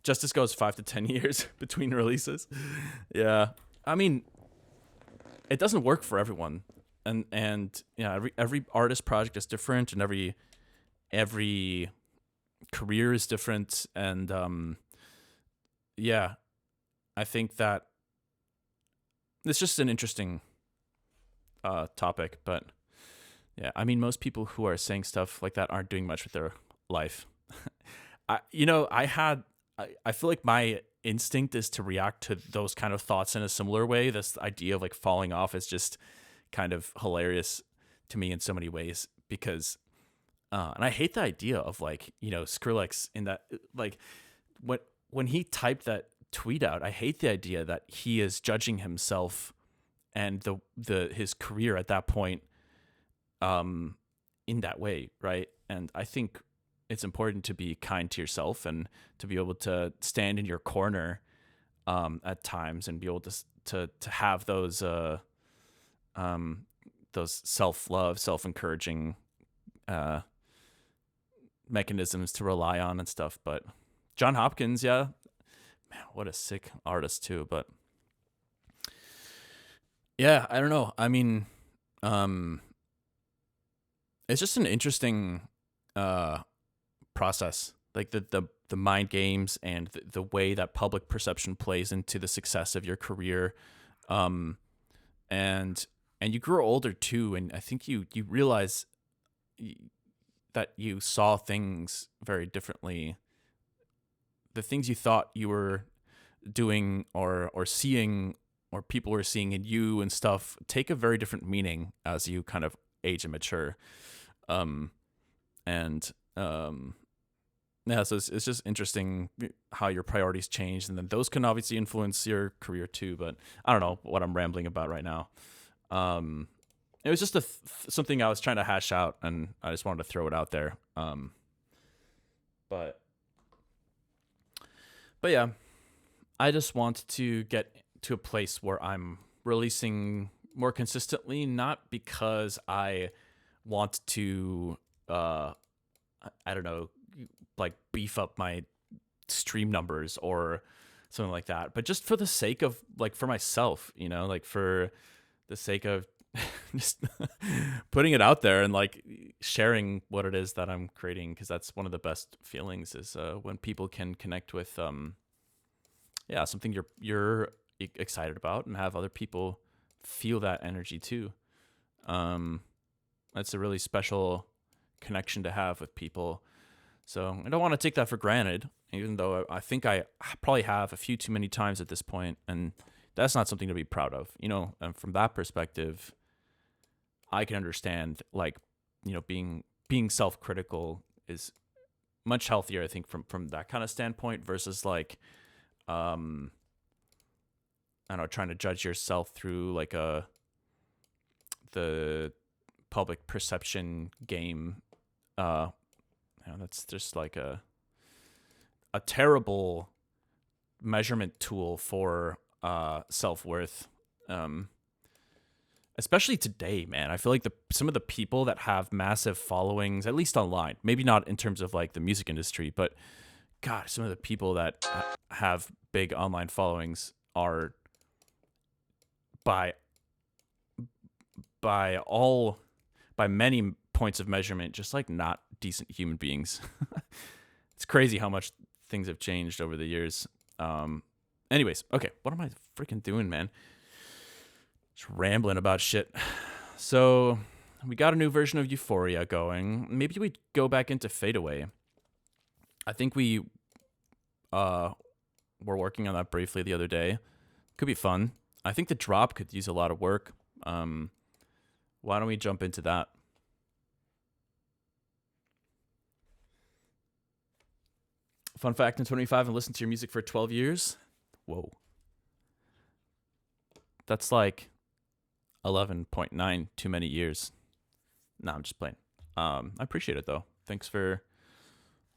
Justice goes 5 to 10 years between releases. Yeah. I mean, it doesn't work for everyone. And every artist project is different, and every career is different. And yeah, I think that it's just an interesting topic. But yeah, I mean, most people who are saying stuff like that aren't doing much with their life. I feel like my instinct is to react to those kind of thoughts in a similar way. This idea of like falling off is just kind of hilarious to me in so many ways, because and I hate the idea of like, Skrillex in that, like, when he typed that tweet out, I hate the idea that he is judging himself and his career at that point in that way, right? And I think it's important to be kind to yourself and to be able to stand in your corner at times and be able to have those those self-love, self-encouraging uh, mechanisms to rely on and stuff. But John Hopkins, yeah, man, what a sick artist too. But yeah, I don't know. I mean, um, it's just an interesting uh, process, like the mind games and the way that public perception plays into the success of your career. Um, and you grow older too, and I think you realize that you saw things very differently. The things you thought you were doing or seeing or people were seeing in you and stuff take a very different meaning as you kind of age and mature. Um, and Yeah, so it's just interesting how your priorities change, and then those can obviously influence your career too. But I don't know what I'm rambling about right now. Um, it was just something I was trying to hash out, and I just wanted to throw it out there. But yeah, I just want to get to a place where I'm releasing more consistently, not because I want to, I don't know, like beef up my stream numbers or something like that, but just for the sake of, like, for myself, like for the sake of just putting it out there and like sharing what it is that I'm creating, because that's one of the best feelings is when people can connect with something you're excited about and have other people feel that energy too. That's a really special connection to have with people. So I don't want to take that for granted, even though I think I probably have a few too many times at this point, and that's not something to be proud of, And from that perspective, I can understand, like, being self-critical is much healthier, I think, from that kind of standpoint versus like, I don't know, trying to judge yourself through like the public perception game. That's just like a terrible measurement tool for self-worth. Especially today, man. I feel like some of the people that have massive followings, at least online, maybe not in terms of like the music industry, but God, some of the people that have big online followings are by many points of measurement just like not decent human beings. It's crazy how much things have changed over the years. Anyways, okay, what am I freaking doing, man? Just rambling about shit. So we got a new version of Euphoria going. Maybe we go back into Fade Away. I think we were working on that briefly the other day. Could be fun. I think the drop could use a lot of work. Why don't we jump into that? Fun fact, in 25 and listened to your music for 12 years. Whoa. That's like 11.9 too many years. No, I'm just playing. I appreciate it though. Thanks for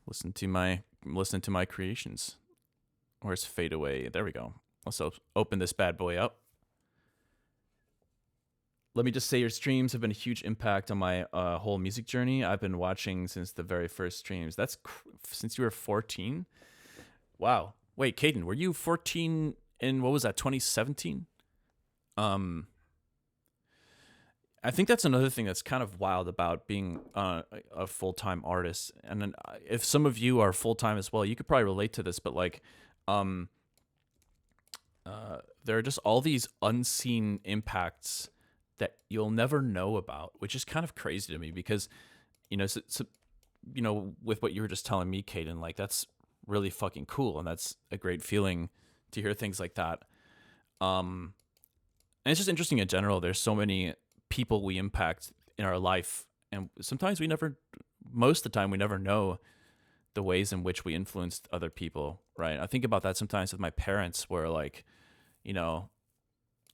listening to my creations. Where's Fade Away? There we go. Let's open this bad boy up. Let me just say your streams have been a huge impact on my whole music journey. I've been watching since the very first streams. That's since you were 14? Wow. Wait, Caden, were you 14 in, what was that, 2017? I think that's another thing that's kind of wild about being a full-time artist. And then if some of you are full-time as well, you could probably relate to this, but like there are just all these unseen impacts that you'll never know about, which is kind of crazy to me because, with what you were just telling me, Caden, like that's really fucking cool. And that's a great feeling to hear things like that. And it's just interesting in general. There's so many people we impact in our life. And sometimes most of the time we never know the ways in which we influenced other people, right? I think about that sometimes with my parents where like,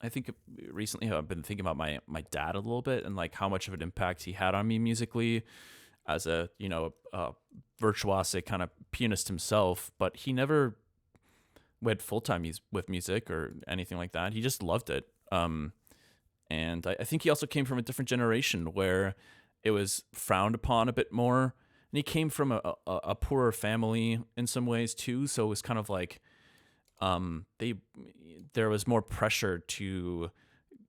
I think recently I've been thinking about my dad a little bit and like how much of an impact he had on me musically as a virtuosic kind of pianist himself, but he never went full-time with music or anything like that. He just loved it. And I think he also came from a different generation where it was frowned upon a bit more. And he came from a poorer family in some ways too, so it was kind of like they there was more pressure to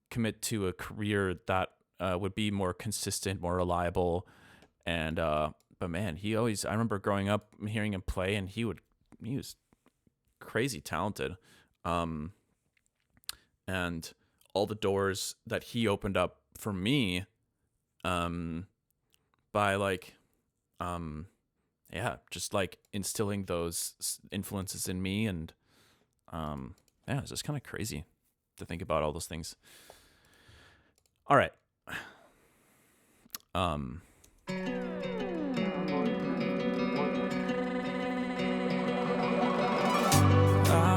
commit to a career that would be more consistent, more reliable, and but man, I remember growing up hearing him play, and he was crazy talented, and all the doors that he opened up for me, by like, yeah, just like instilling those influences in me, and yeah, it's just kind of crazy to think about all those things. All right. I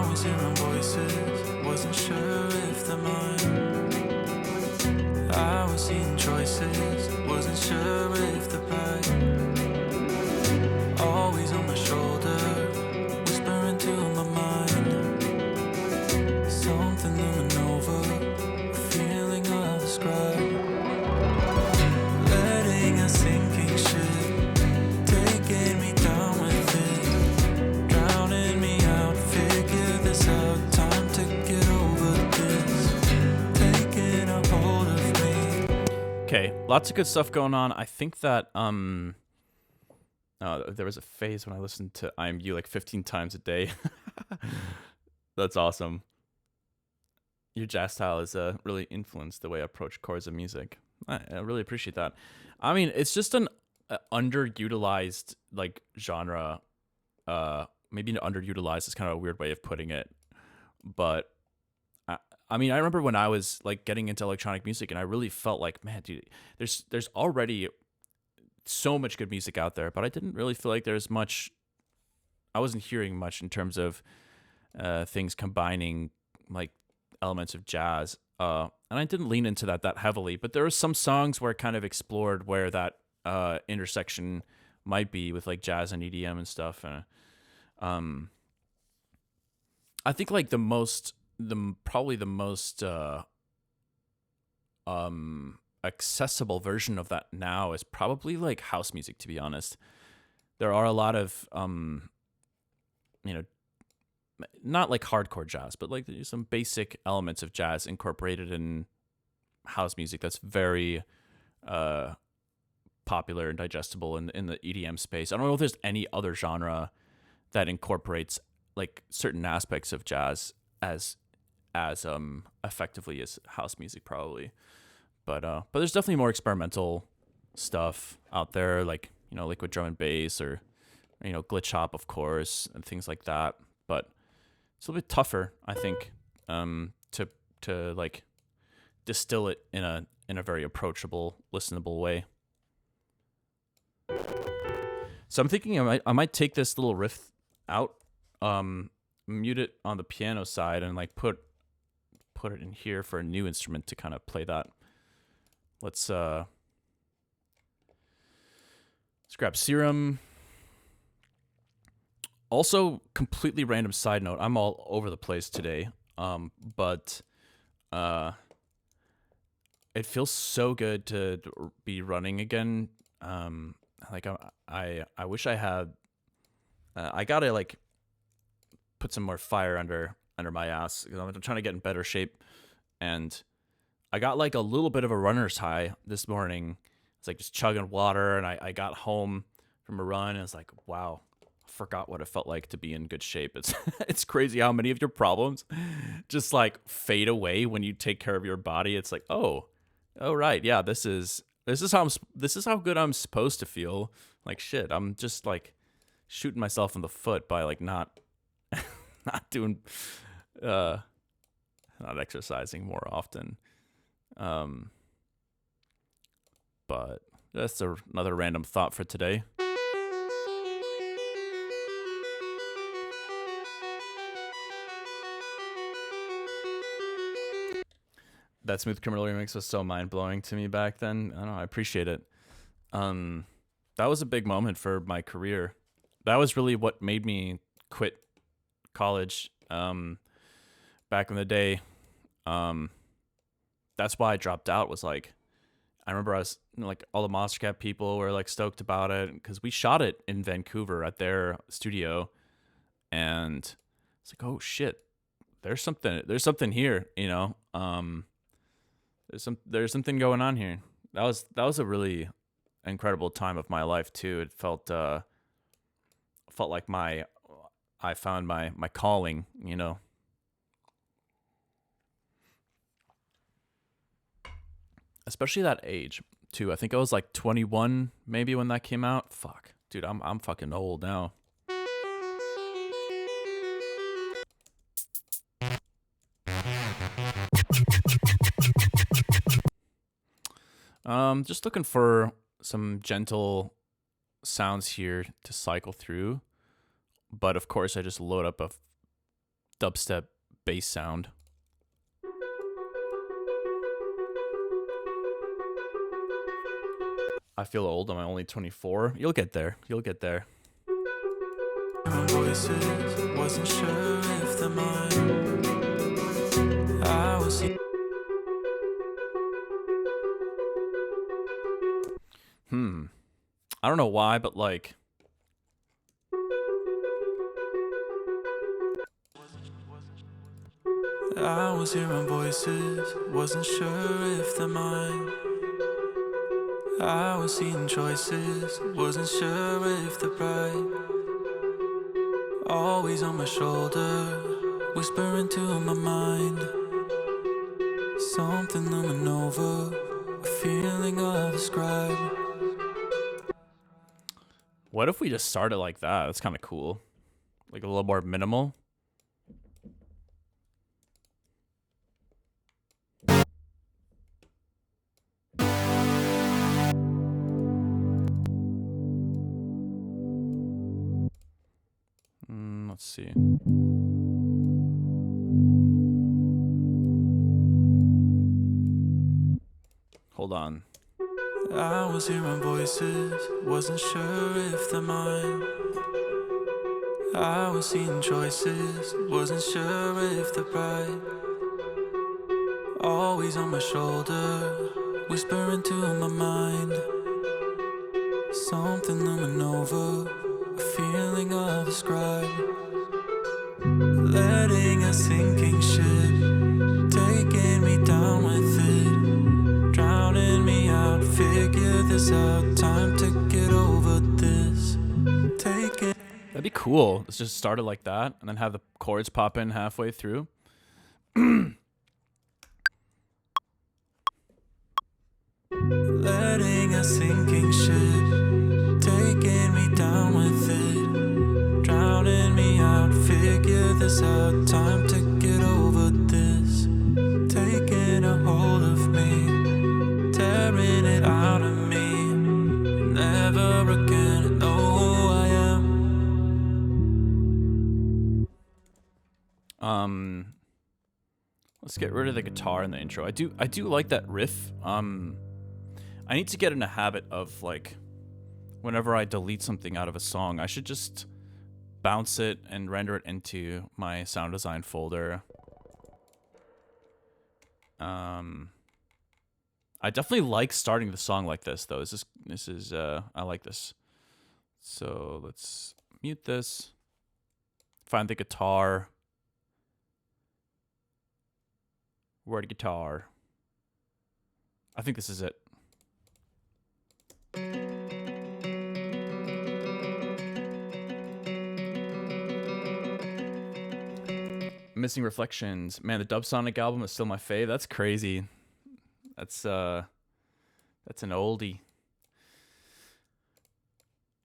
was hearing voices, wasn't sure if they're mine. I was seeing choices, wasn't sure if they're right. Always on my shoulder, whispering to my mind. Something looming over, a feeling I'll describe. Letting a sinking ship, taking me down with it, drowning me out, figure this out, time to get over this, taking a hold of me. Okay, lots of good stuff going on. I think that there was a phase when I listened to "I Am You" like 15 times a day. That's awesome. Your jazz style has really influenced the way I approach chords and music. I really appreciate that. I mean, it's just an underutilized like genre. Maybe underutilized is kind of a weird way of putting it, but I mean, I remember when I was like getting into electronic music, and I really felt like, man, dude, there's already so much good music out there, but I didn't really feel like there's much. I wasn't hearing much in terms of things combining like elements of jazz, and I didn't lean into that heavily. But there were some songs where it kind of explored where that intersection might be with like jazz and EDM and stuff. I think like probably the most accessible version of that now is probably like house music, to be honest. There are a lot of not like hardcore jazz, but like there's some basic elements of jazz incorporated in house music that's very popular and digestible in the EDM space. I don't know if there's any other genre that incorporates like certain aspects of jazz as effectively as house music, probably. But there's definitely more experimental stuff out there, like liquid drum and bass, or glitch hop, of course, and things like that. But it's a little bit tougher, I think, to like distill it in a very approachable, listenable way. So I'm thinking I might take this little riff out, mute it on the piano side, and like put it in here for a new instrument to kind of play that. Let's grab Serum. Also, completely random side note, I'm all over the place today, but it feels so good to be running again. Like I wish I had. I gotta like put some more fire under my ass. I'm trying to get in better shape, and I got like a little bit of a runner's high this morning. It's like just chugging water, and I got home from a run, and it's like, wow, I forgot what it felt like to be in good shape. It's crazy how many of your problems just like fade away when you take care of your body. It's like, oh right, yeah, this is how good I'm supposed to feel. Like shit, I'm just like shooting myself in the foot by like not doing not exercising more often. But that's another random thought for today. That Smooth Criminal remix was so mind-blowing to me back then. I don't know, I appreciate it. That was a big moment for my career. That was really what made me quit college back in the day. That that's why I dropped out. Was like, I remember I was like, all the Monster Cat people were like stoked about it because we shot it in Vancouver at their studio, and it's like, oh shit, there's something here, you know. There's something going on here. That was a really incredible time of my life too. It felt like I found my calling, you know. Especially that age too. I think I was like 21 maybe when that came out. Fuck, dude, I'm fucking old now. Just looking for some gentle sounds here to cycle through, but of course I just load up a dubstep bass sound. I feel old. I'm only 24. You'll get there. You'll get there. Voices, wasn't sure if they're mine. I was I don't know why, but like, hearing voices, wasn't sure if they're mine. I was seeing choices, wasn't sure if they're right. Always on my shoulder, whispering to my mind. Something looming over, a feeling I'll describe. what if we just started like that? That's kind of cool. Like a little more minimal. Let's see. Hold on. I was hearing voices, wasn't sure if they're mine. I was seeing choices, wasn't sure if they're right. Always on my shoulder, whispering to my mind. Something looming over, a feeling I'll describe. Letting a sinking ship, taking me down with it, drowning me out, figure this out, time to get over this. Taking That'd be cool. Let's just start it like that and then have the chords pop in halfway through. letting a sinking ship, taking me down with it, drowning me out, figure this out, time to get over this. Taking a hold of me, tearing it out of me, never again know who I am. Let's get rid of the guitar in the intro. I do like that riff. I need to get in a habit of like, whenever I delete something out of a song, I should just bounce it and render it into my sound design folder. I definitely like starting the song like this though. This is I like this. So let's mute this. Find the guitar. Word guitar. I think this is it. Missing Reflections. Man, the Dubsonic album is still my fave. That's crazy. That's an oldie.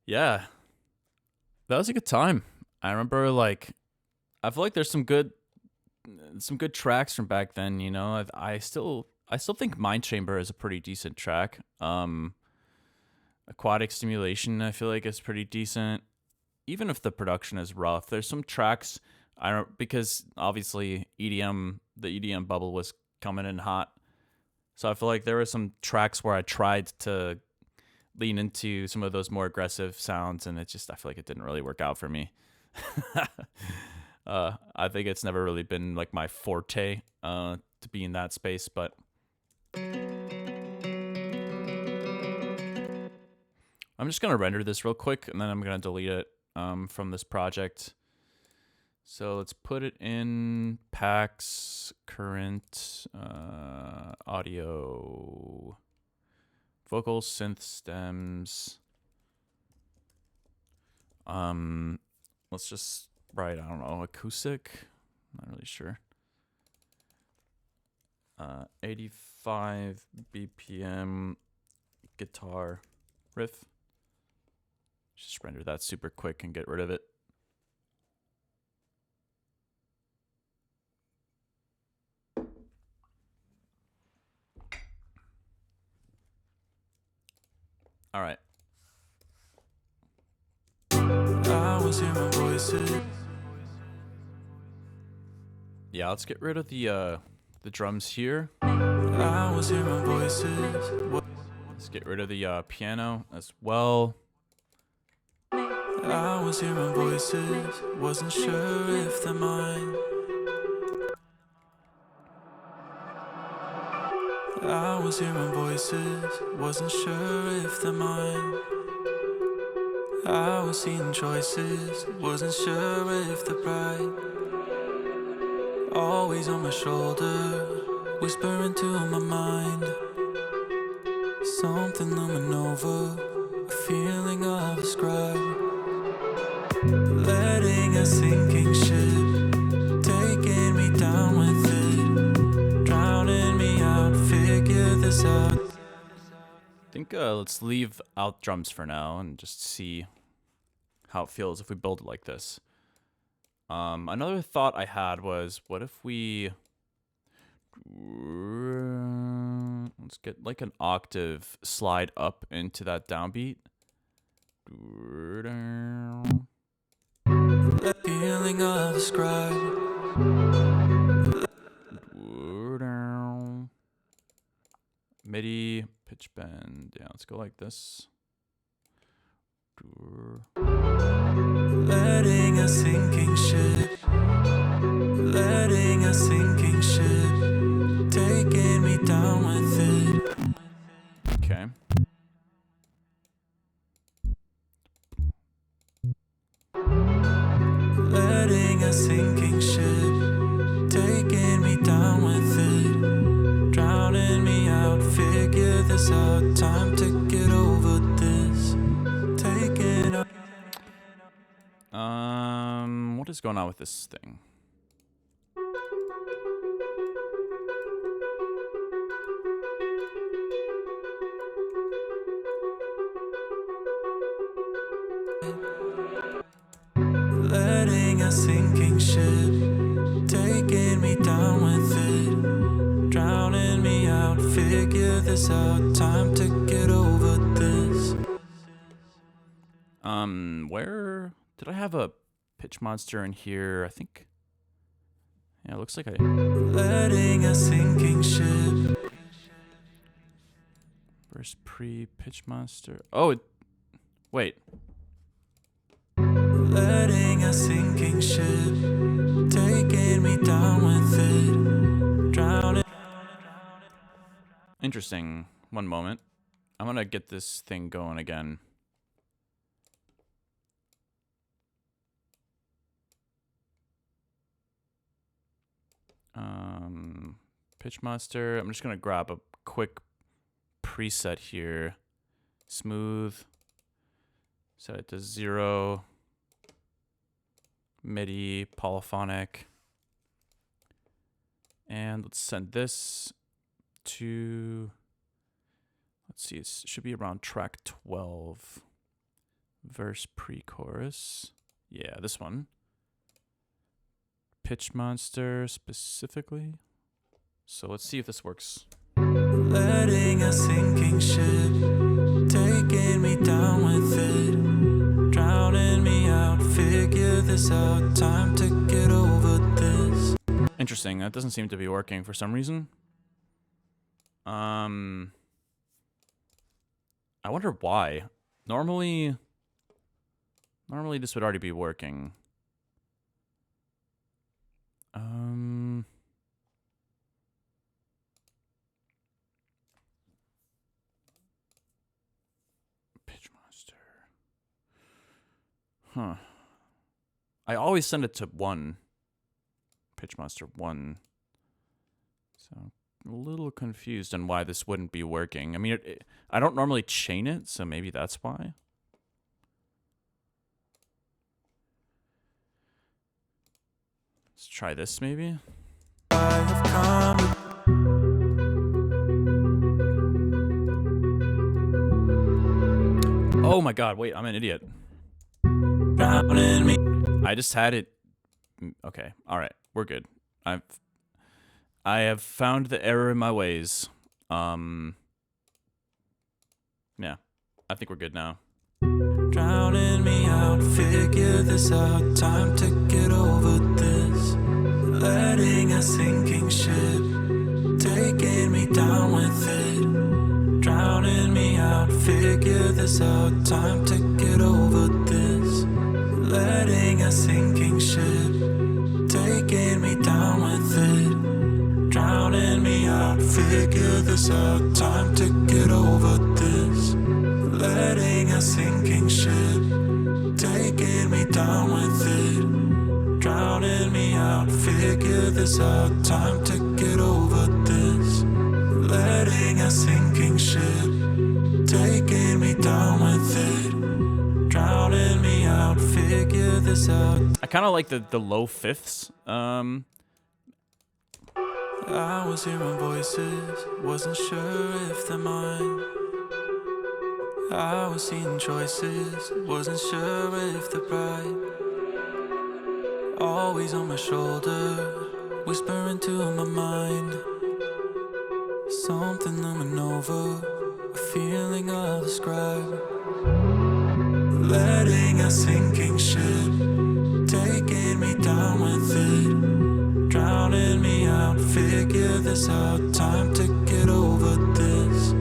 Yeah. That was a good time. I remember like I feel like there's some good tracks from back then, you know. I still think Mind Chamber is a pretty decent track. Aquatic Stimulation I feel like is pretty decent. Even if the production is rough, there's some tracks because obviously the EDM bubble was coming in hot. So I feel like there were some tracks where I tried to lean into some of those more aggressive sounds, and I feel like it didn't really work out for me. I think it's never really been like my forte to be in that space, but I'm just gonna render this real quick, and then I'm gonna delete it from this project. So let's put it in packs, current, audio, vocal, synth, stems. Let's just write, I don't know, acoustic. Not really sure. 85 BPM guitar riff. Just render that super quick and get rid of it. All right. I was hearing voices. Yeah, let's get rid of the drums here. I was hearing voices. Let's get rid of the piano as well. I was hearing voices. Wasn't sure if they're mine. I was hearing voices. Wasn't sure if they're mine. I was seeing choices. Wasn't sure if they're right. Always on my shoulder, whispering to my mind. Something looming over, a feeling of a scribe. Letting a sinking ship, taking me down with it, drowning me out, figure this out. I think let's leave out drums for now and just see how it feels if we build it like this. Another thought I had was, what if we let's get like an octave slide up into that downbeat. Feeling of a scribe. MIDI, pitch bend. Yeah, let's go like this. Letting a sinking ship, letting a sinking ship, taking me down with it. Okay. Letting a sinking ship, taking me down with it, drowning me out, figure this out, time to get over this, taking up. What is going on with this thing? Letting a sinking ship, taking me down with it, drowning me out, figure this out, time to get over this. Where did I have a pitch monster in here? I think. Yeah, it looks like I. Letting a sinking ship. Where's pre-pitch monster? Oh, wait. Letting a sinking ship, taking me down with it, drowning. Interesting. One moment. I'm gonna get this thing going again. Pitch monster. I'm just gonna grab a quick preset here. Smooth. Set it to 0. MIDI, polyphonic. And let's send this to, let's see, it should be around track 12. Verse pre-chorus. Yeah, this one. Pitch monster specifically. So let's see if this works. Letting a sinking ship, taking me down with it, drowning me out, figure this out, time to get over this. Interesting. That doesn't seem to be working for some reason. I wonder why. Normally this would already be working. Pitch monster. Huh. I always send it to 1. Pitchmaster 1. So I'm a little confused on why this wouldn't be working. I mean, I don't normally chain it, so maybe that's why. Let's try this maybe. Oh my god, wait, I'm an idiot. I just had it. Okay, alright, we're good. I have found the error in my ways. Yeah, I think we're good now. Drowning me out, figure this out. Time to get over this. Letting a sinking ship taking me down with it. Drowning me out, figure this out. Time to get over this. Letting a sinking ship taking me down with it. Drowning me out, figure this out. Time to get over this. Letting a sinking ship taking me down with it. Drowning me out, figure this out. Time to get over this. Letting a sinking ship taking me down with it. Drowning me out, figure this out. I kind of like the low fifths. I was hearing voices, wasn't sure if they're mine. I was seeing choices, wasn't sure if they're right. Always on my shoulder, whispering to my mind. Something looming over, a feeling I'll describe. Letting a sinking ship taking me down with it. Drowning me out, figure this out. Time to get over this.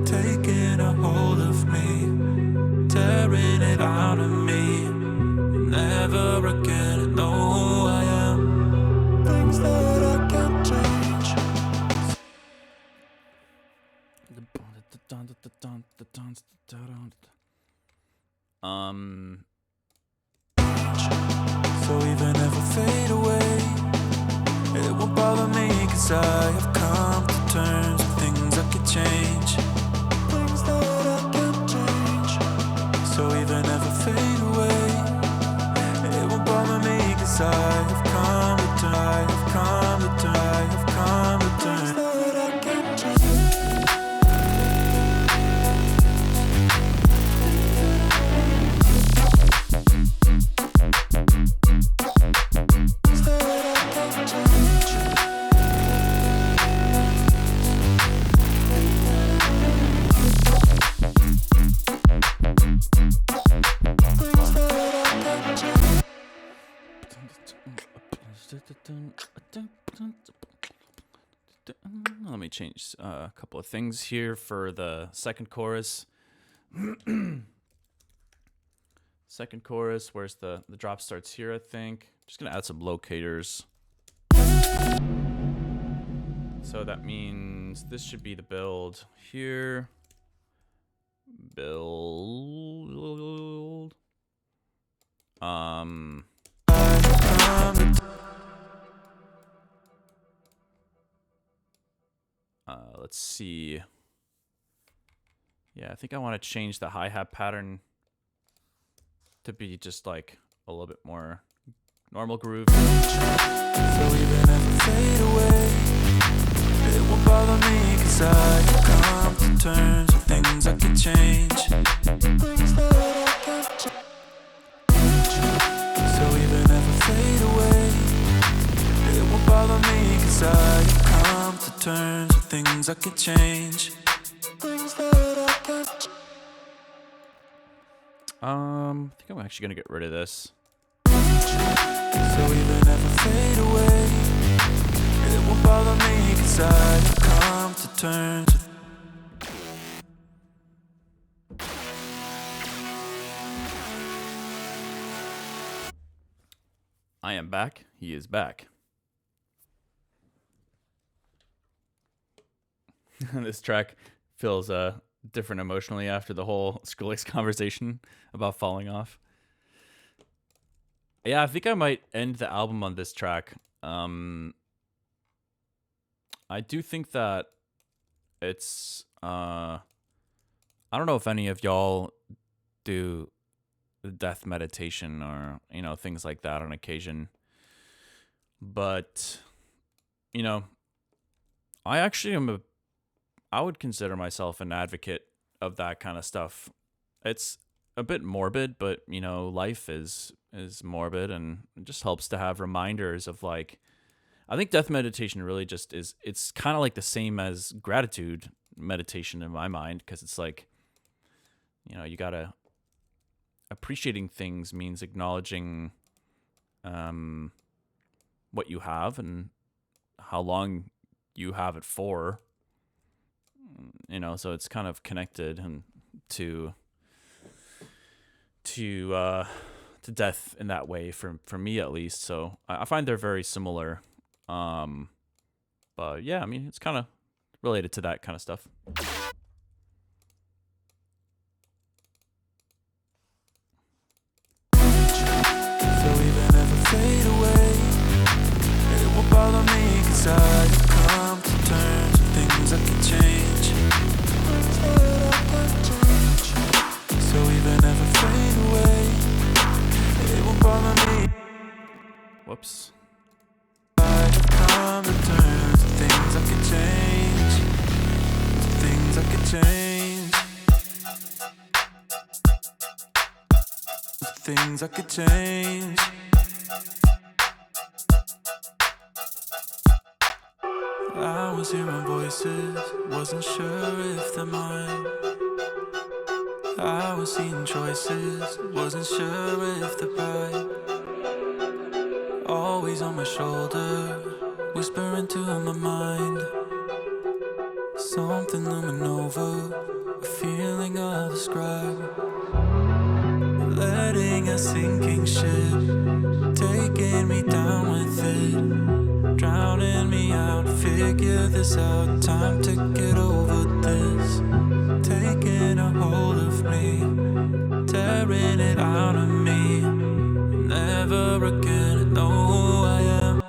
Taking a hold of me, tearing it out of me. Never again know who I am. Things that I can't change. So even if I fade away, it won't bother me, 'cause I have come to terms with things I could change. Things that I can't change. So even if I fade away, it won't bother me, 'cause I have come to terms. I have come to terms. I have come to terms. Things that I can't change. Let me change a couple of things here for the second chorus. Second chorus, where's the drop starts here, I think. Just gonna add some locators. So that means this should be the build here. Build. Let's see. Yeah, I think I want to change the hi-hat pattern to be just like a little bit more normal groove. So even if I fade away, it won't bother me, 'cause I have come to terms with things I can change. Things that I can't change. So even if I fade away, it won't bother me, 'cause I have come to terms with things I can change. Things that I can't change. I think I'm actually gonna get rid of this. So even if I fade away, it won't bother me, 'cause I have come to terms with. I am back. He is back. This track feels different emotionally after the whole Skrillex conversation about falling off. Yeah, I think I might end the album on this track. I do think that it's I don't know if any of y'all do death meditation or, things like that on occasion. But, you know, I actually I would consider myself an advocate of that kind of stuff. It's a bit morbid, but, life is morbid, and it just helps to have reminders of, like, I think death meditation really just it's kind of like the same as gratitude meditation in my mind, because it's like, you gotta, appreciating things means acknowledging what you have and how long you have it for, so it's kind of connected and to death in that way, for me at least. So I find they're very similar. But yeah, I mean, it's kind of related to that kind of stuff. So even if I fade away, it won't bother me, 'cause I have come to terms with things I can change. So even if I fade away, it won't bother me. Whoops. I have come to terms with things I can change. Things I can change. Things I could change. I was hearing voices, wasn't sure if they're mine. I was seeing choices, wasn't sure if they're right. Always on my shoulder, whispering to my mind. Something looming over, a feeling I'll describe. Letting a sinking ship, taking me down with it, drowning me out, figure this out, time to get over this, taking a hold of me, tearing it out of me, never again know who I am.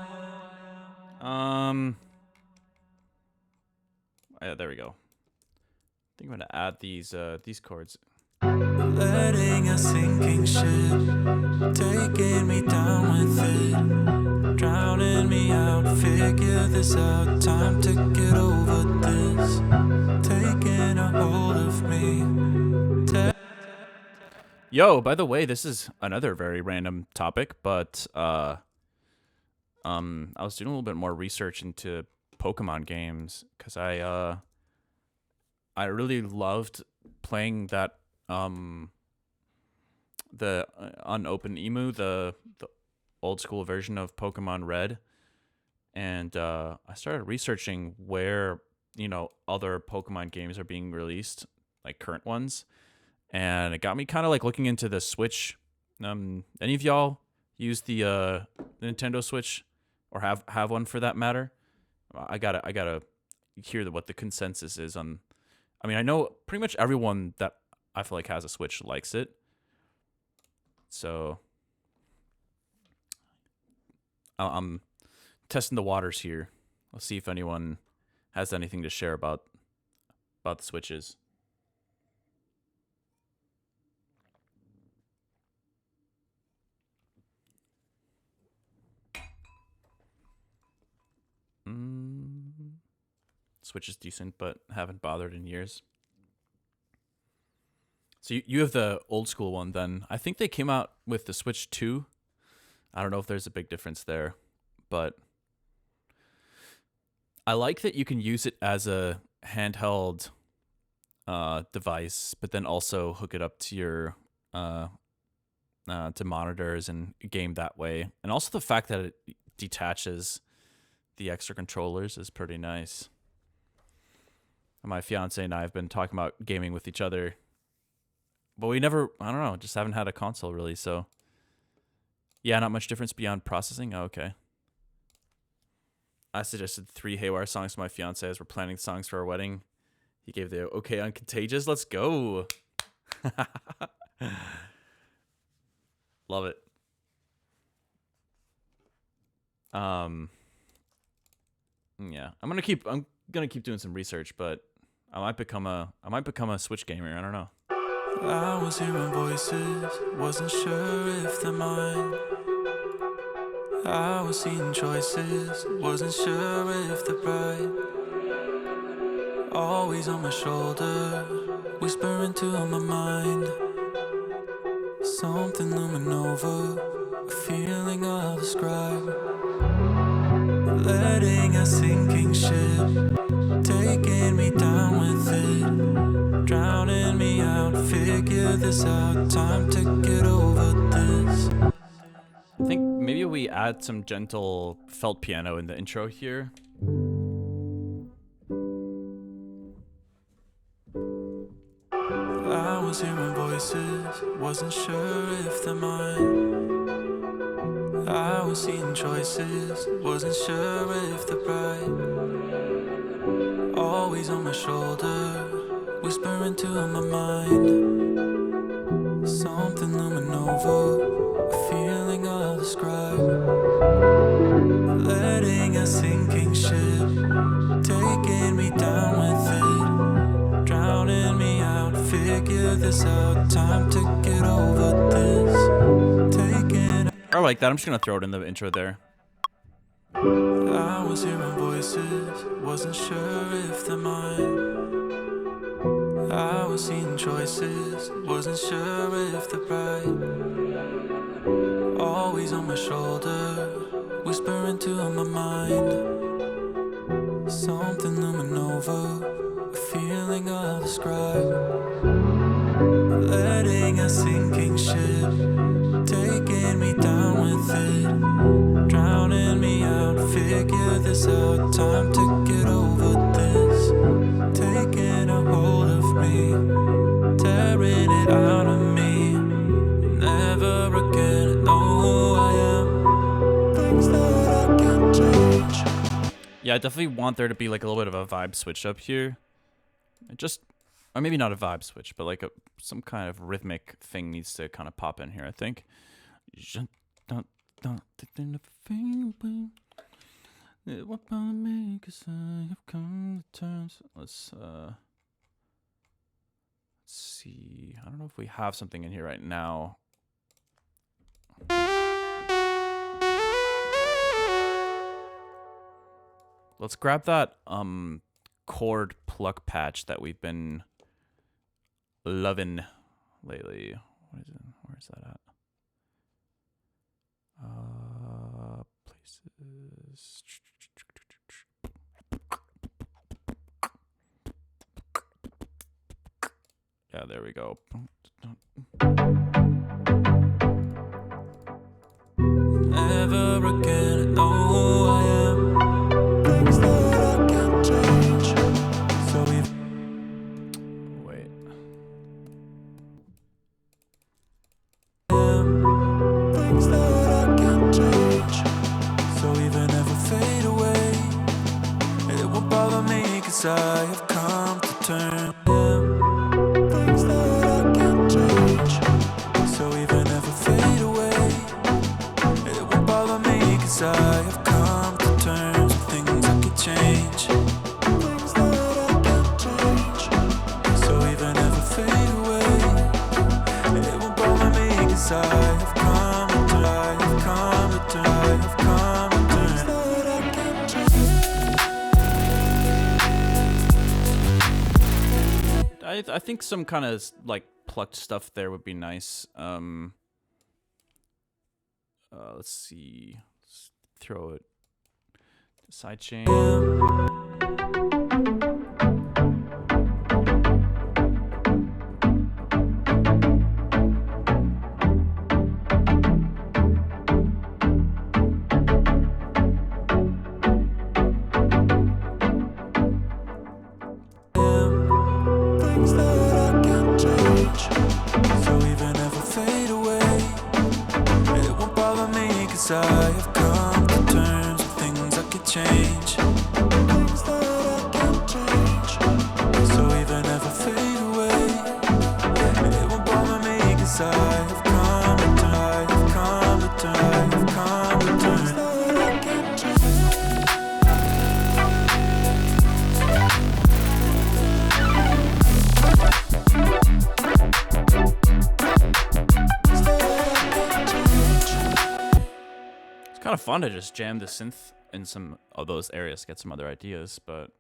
Yeah, there we go. I think I'm gonna add these chords. Letting a sinking ship, taking me down with it, drowning me out, figure this out, time to get over this, taking a hold of me. Yo, by the way, this is another very random topic, but I was doing a little bit more research into Pokemon games, because I really loved playing that the unopened emu, the old school version of Pokemon Red, and I started researching where other Pokemon games are being released, like current ones, and it got me kind of like looking into the Switch. Any of y'all use the Nintendo Switch, or have one for that matter? I gotta hear what the consensus is on. I mean, I know pretty much everyone that I feel like has a Switch likes it. So I'm testing the waters here. Let's see if anyone has anything to share about the Switches. Switch is decent, but haven't bothered in years. So you have the old school one then. I think they came out with the Switch 2. I don't know if there's a big difference there, but I like that you can use it as a handheld device, but then also hook it up to your to monitors and game that way. And also the fact that it detaches the extra controllers is pretty nice. My fiance and I have been talking about gaming with each other, but we never, I don't know, just haven't had a console really. So yeah, not much difference beyond processing. Oh, okay. I suggested 3 Haywyre songs to my fiance as we're planning songs for our wedding. He gave the okay on Contagious. Let's go. Love it. Yeah, I'm gonna keep doing some research, but I might become a Switch gamer. I don't know. I was hearing voices, wasn't sure if they're mine. I was seeing choices, wasn't sure if they're right. Always on my shoulder, whispering to my mind. Something looming over, a feeling I'll describe. Letting a sinking ship, taking me down with it, drowning me out, figure this out, time to get over this. I think maybe we add some gentle felt piano in the intro here. I was hearing voices, wasn't sure if they're mine. I was seeing choices, wasn't sure if they're right. Always on my shoulder, whispering to my mind. Something looming over, a feeling I'll describe. Letting a sinking ship, taking me down with it, drowning me out, figure this out, time to get over this. Taking I like that. I'm just gonna throw it in the intro there. I was hearing voices, wasn't sure if they're mine. I was seeing choices, wasn't sure if they're right. Always on my shoulder, whispering to my mind. Something looming over, a feeling I'll describe. Letting a sinking ship, taking me down with it, drowning me out, figure this out, time to get over this. Taking a hold of me, tearing it out of me. Never again know who I am. Things that I can't change. Yeah, I definitely want there to be like a little bit of a vibe switch up here. Or maybe not a vibe switch, but like some kind of rhythmic thing needs to kind of pop in here, I think. What about me? 'Cause I have come to terms. Let's see. I don't know if we have something in here right now. Let's grab that chord pluck patch that we've been loving lately. What is it? Where is that at? Places. Yeah, there we go. Never again know who I am. Things that I can't change. So we've Wait. things that I can't change. So even if I fade away, it won't bother me, 'cause I have come to terms. Things that I can't change. So even if I fade away, it won't bother me, 'cause I have come to terms with things I could change. Things that I can't change. So even if I fade away, it won't bother me, 'cause I have come to terms. I have come to terms. I have come to terms that I can't change. I think some kind of like plucked stuff there would be nice. Let's see. Let's throw it. Sidechain. Things that I can't change. So even if I fade away, it won't bother me, 'cause I have come to terms with things I could change. Things that I can't change. So even if I fade away, it won't bother me, 'cause I have come to terms. I have come to terms. I have come to terms that I can't of fun to just jam the synth in some of those areas, get some other ideas, but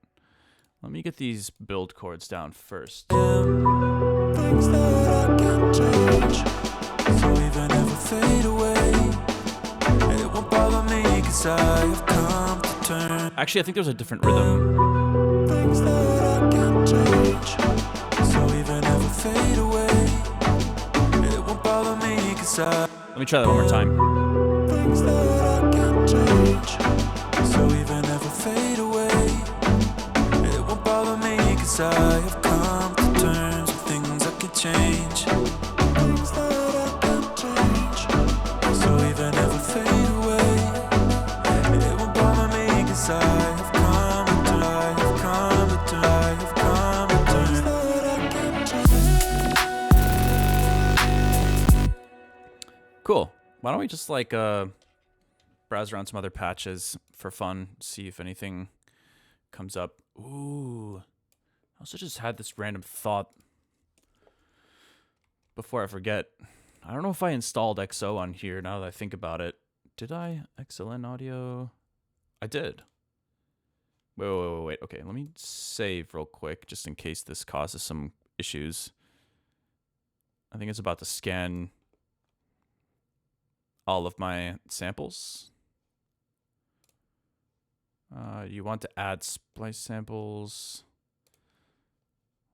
let me get these build chords down first. Things that I can't change, so even if I fade away, it won't bother me, 'cause I have come to terms. Actually, I think there's a different rhythm. Things that I can't change, so even if I fade away, it won't bother me, 'cause I. Let me try that one more time. Things that I can't change, so even if I fade away, it won't bother me, 'cause I have come to terms with things I can change. Things that I can't change, so even if I fade away, it won't bother me, 'cause I have come to terms. I have come to terms. I have come to terms that I can't change. Cool. Why don't we just like browse around some other patches for fun, see if anything comes up. Ooh. I also just had this random thought before I forget. I don't know if I installed XO on here now that I think about it. Did I? XLN audio? I did. Wait. Okay, let me save real quick just in case this causes some issues. I think it's about to scan all of my samples. You want to add splice samples.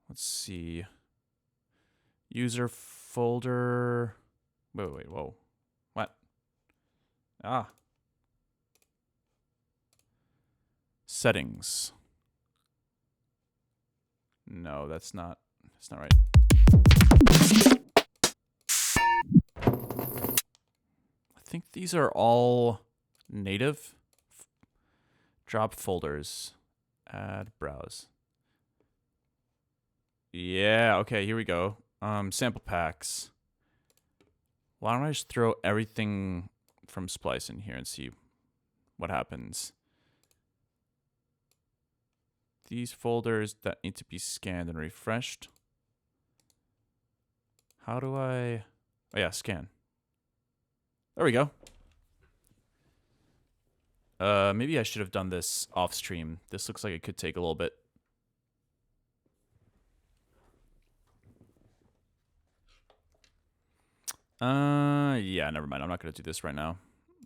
Let's see. User folder. Wait, whoa. What? Settings. No, that's not right. I think these are all native. Drop folders. Add browse. Yeah, okay, here we go. Sample packs. Why don't I just throw everything from Splice in here and see what happens? These folders that need to be scanned and refreshed. How do I... Oh yeah, scan. There we go. Maybe I should have done this off stream. This looks like it could take a little bit. Yeah, never mind. I'm not gonna do this right now.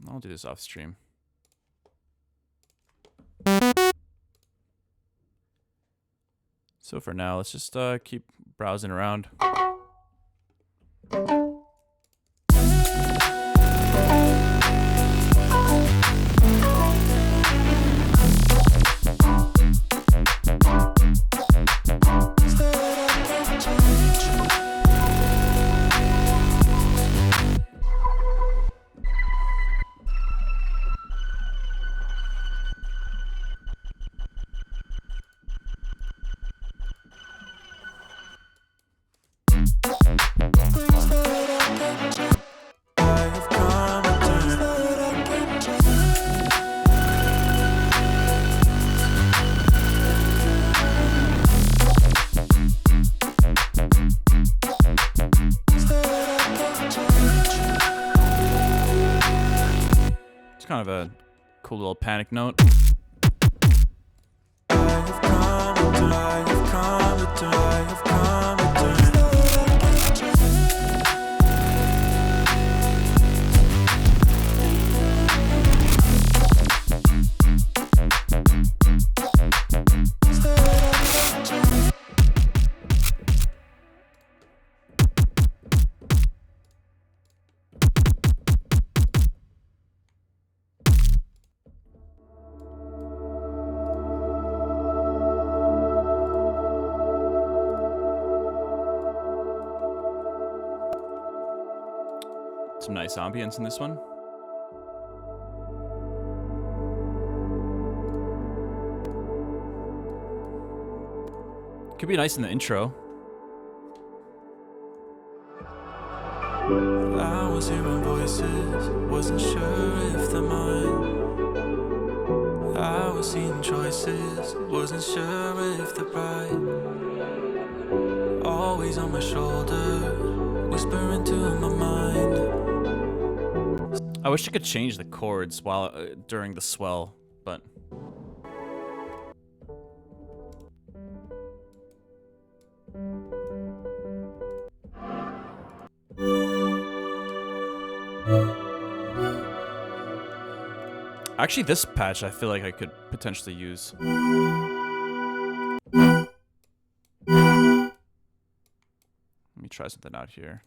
I'll do this off stream. So for now, let's just keep browsing around. Kind of a cool little panic note. Some nice ambience in this one. Could be nice in the intro. I was hearing voices, wasn't sure if they're mine. I was seeing choices, wasn't sure if they're right. Always on my shoulder, whispering to my mind. I wish I could change the chords while during the swell, but actually this patch I feel like I could potentially use. Let me try something out here.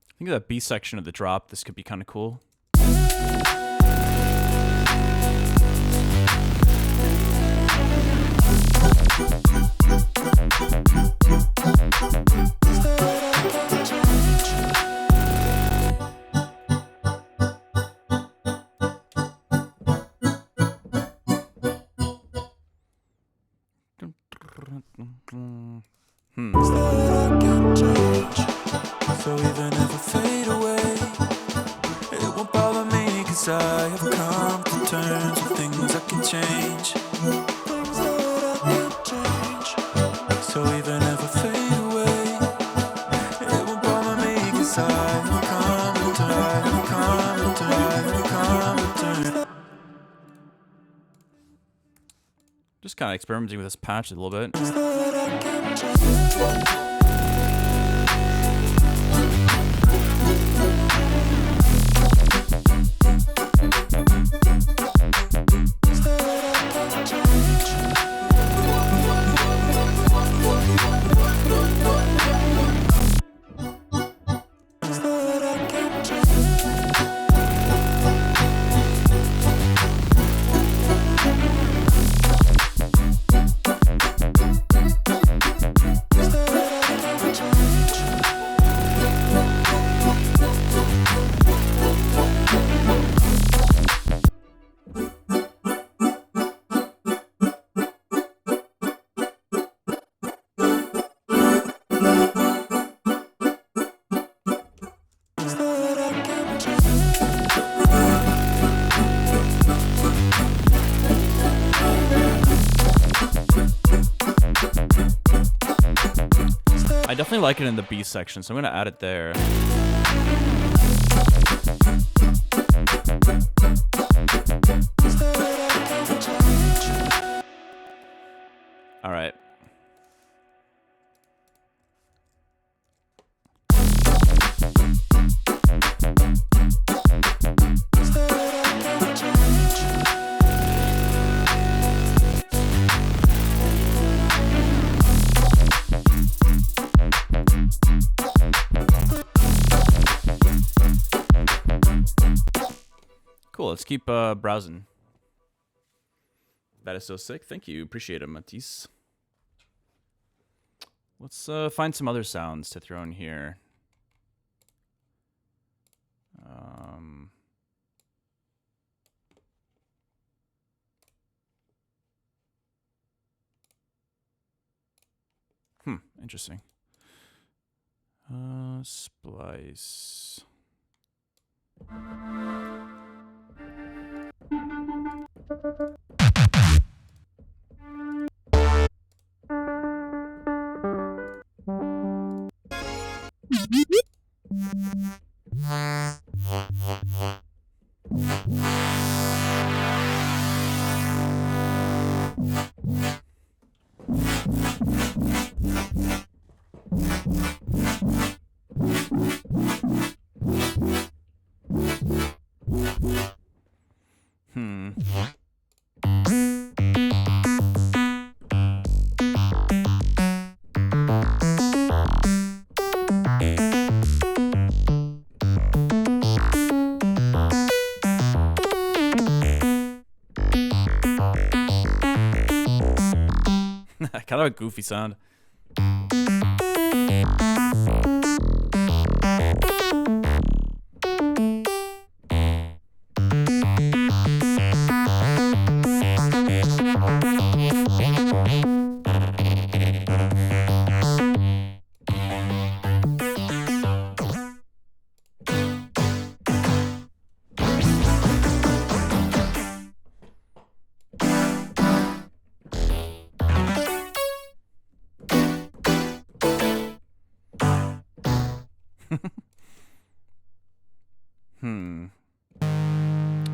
I think that B section of the drop, this could be kind of cool. So even if I fade away, it won't bother me, 'cause I have come to terms with things I can change. Things that I can change. So even if I fade away, it won't bother me, 'cause I have come to terms. Just kind of experimenting with this patch a little bit. I definitely like it in the B section, so I'm gonna add it there. All right. Cool, let's keep browsing. That is so sick. Thank you. Appreciate it, Matisse. Let's find some other sounds to throw in here. Interesting. Splice. Kind of a goofy sound.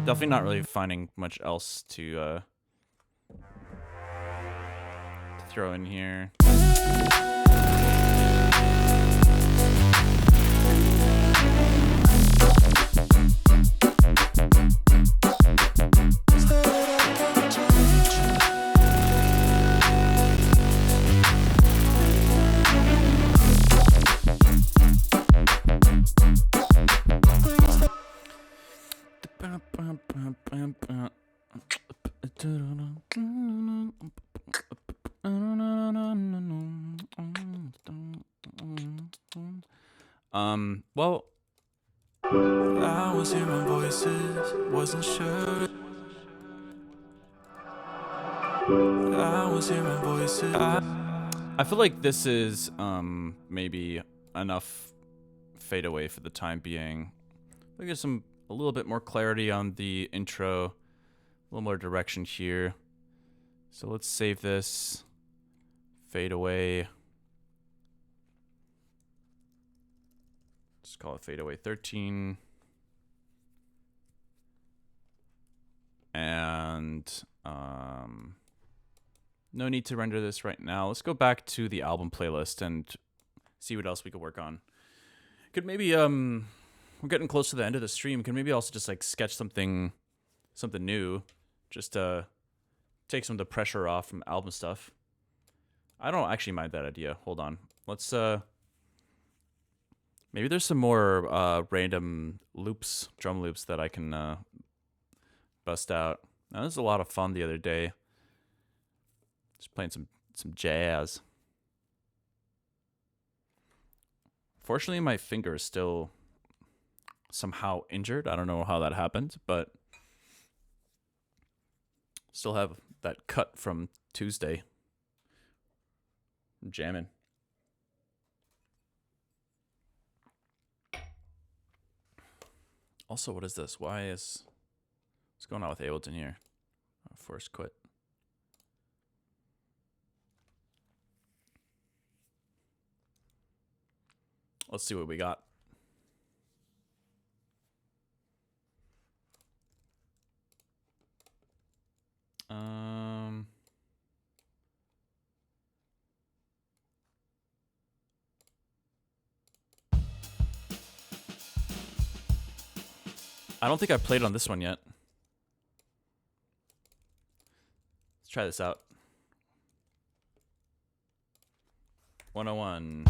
Definitely not really finding much else to throw in here. Well, I was hearing voices, wasn't sure. I was hearing voices. I feel like this is maybe enough fadeaway for the time being. We'll get a little bit more clarity on the intro, a little more direction here. So let's save this, fade away. Just call it fadeaway 13. And no need to render this right now. Let's go back to the album playlist and see what else we could work on. Could maybe we're getting close to the end of the stream. Can maybe also just like sketch something new, just to take some of the pressure off from album stuff. I don't actually mind that idea. Hold on. Let's maybe there's some more random loops, drum loops that I can bust out. Now, this was a lot of fun the other day. Just playing some jazz. Fortunately, my finger is still somehow injured. I don't know how that happened, but still have that cut from Tuesday. I'm jamming. Also, what is this? What's going on with Ableton here? Forced quit. Let's see what we got. I don't think I played on this one yet. Let's try this out. 101.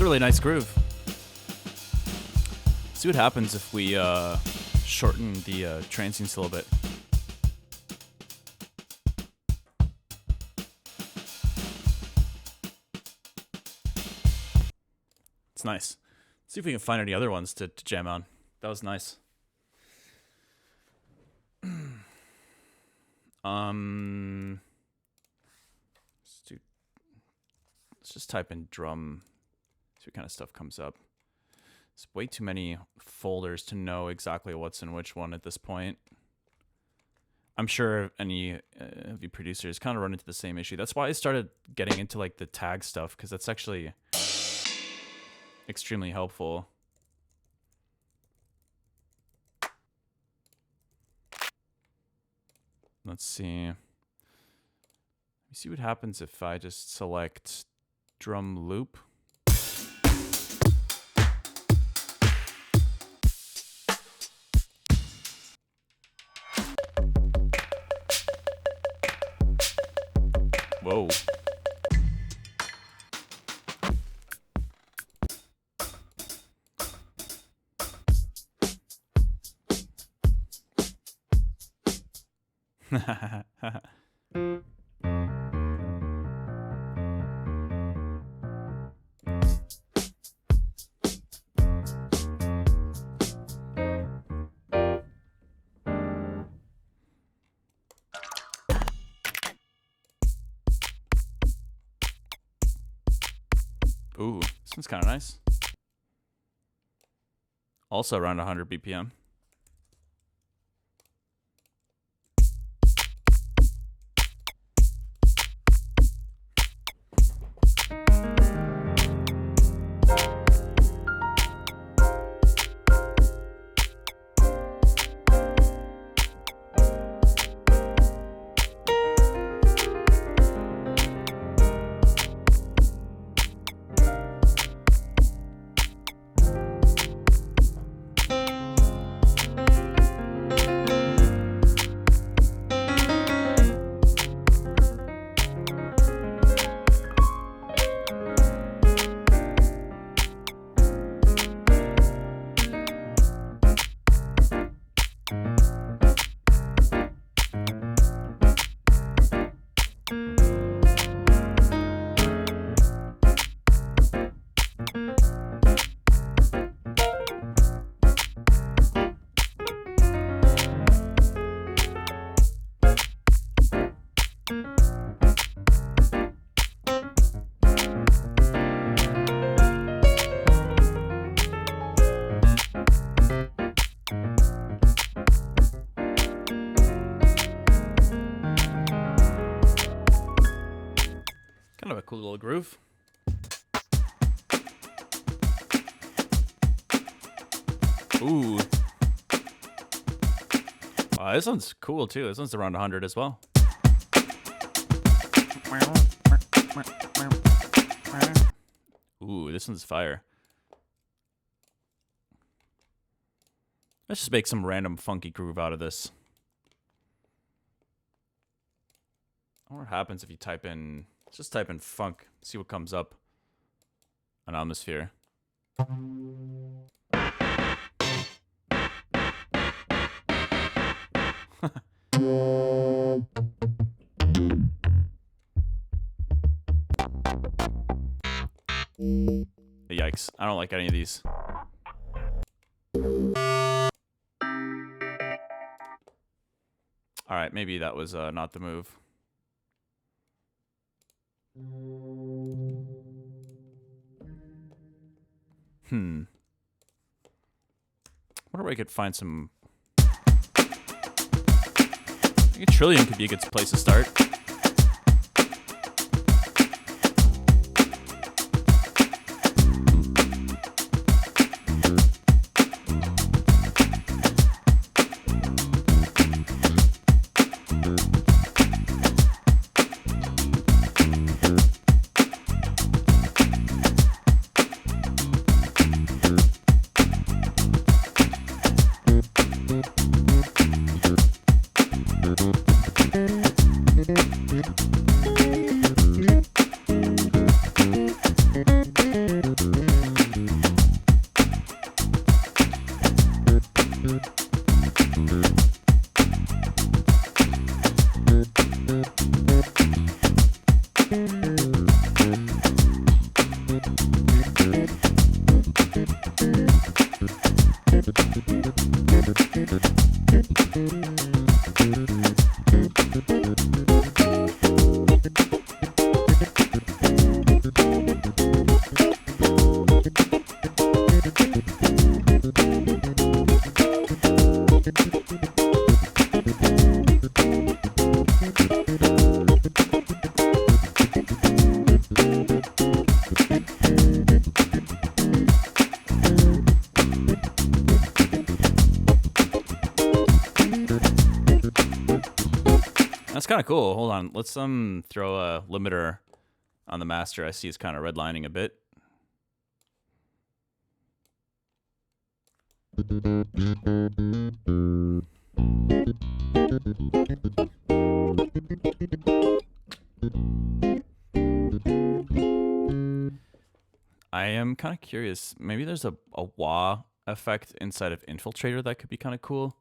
It's a really nice groove. See what happens if we shorten the transients a little bit. It's nice. Let's see if we can find any other ones to jam on. That was nice. Let's just type in drum. See what kind of stuff comes up. There's way too many folders to know exactly what's in which one at this point. I'm sure any of you producers kind of run into the same issue. That's why I started getting into like the tag stuff, because that's actually extremely helpful. Let's see. Let me see what happens if I just select drum loop. Whoa. Ooh, this one's kind of nice. Also around 100 BPM. Kind of a cool little groove. Ooh. This one's cool too. This one's around 100 as well. Ooh, this one's fire. Let's just make some random funky groove out of this. I wonder what happens if you type in... Let's just type in funk, see what comes up. An atmosphere. Yikes, I don't like any of these. Alright, maybe that was not the move. Wonder where I could find some... I think a trillion could be a good place to start. That's kind of cool. Hold on. Let's throw a limiter on the master. I see it's kind of redlining a bit. I am kind of curious. Maybe there's a wah effect inside of Infiltrator that could be kind of cool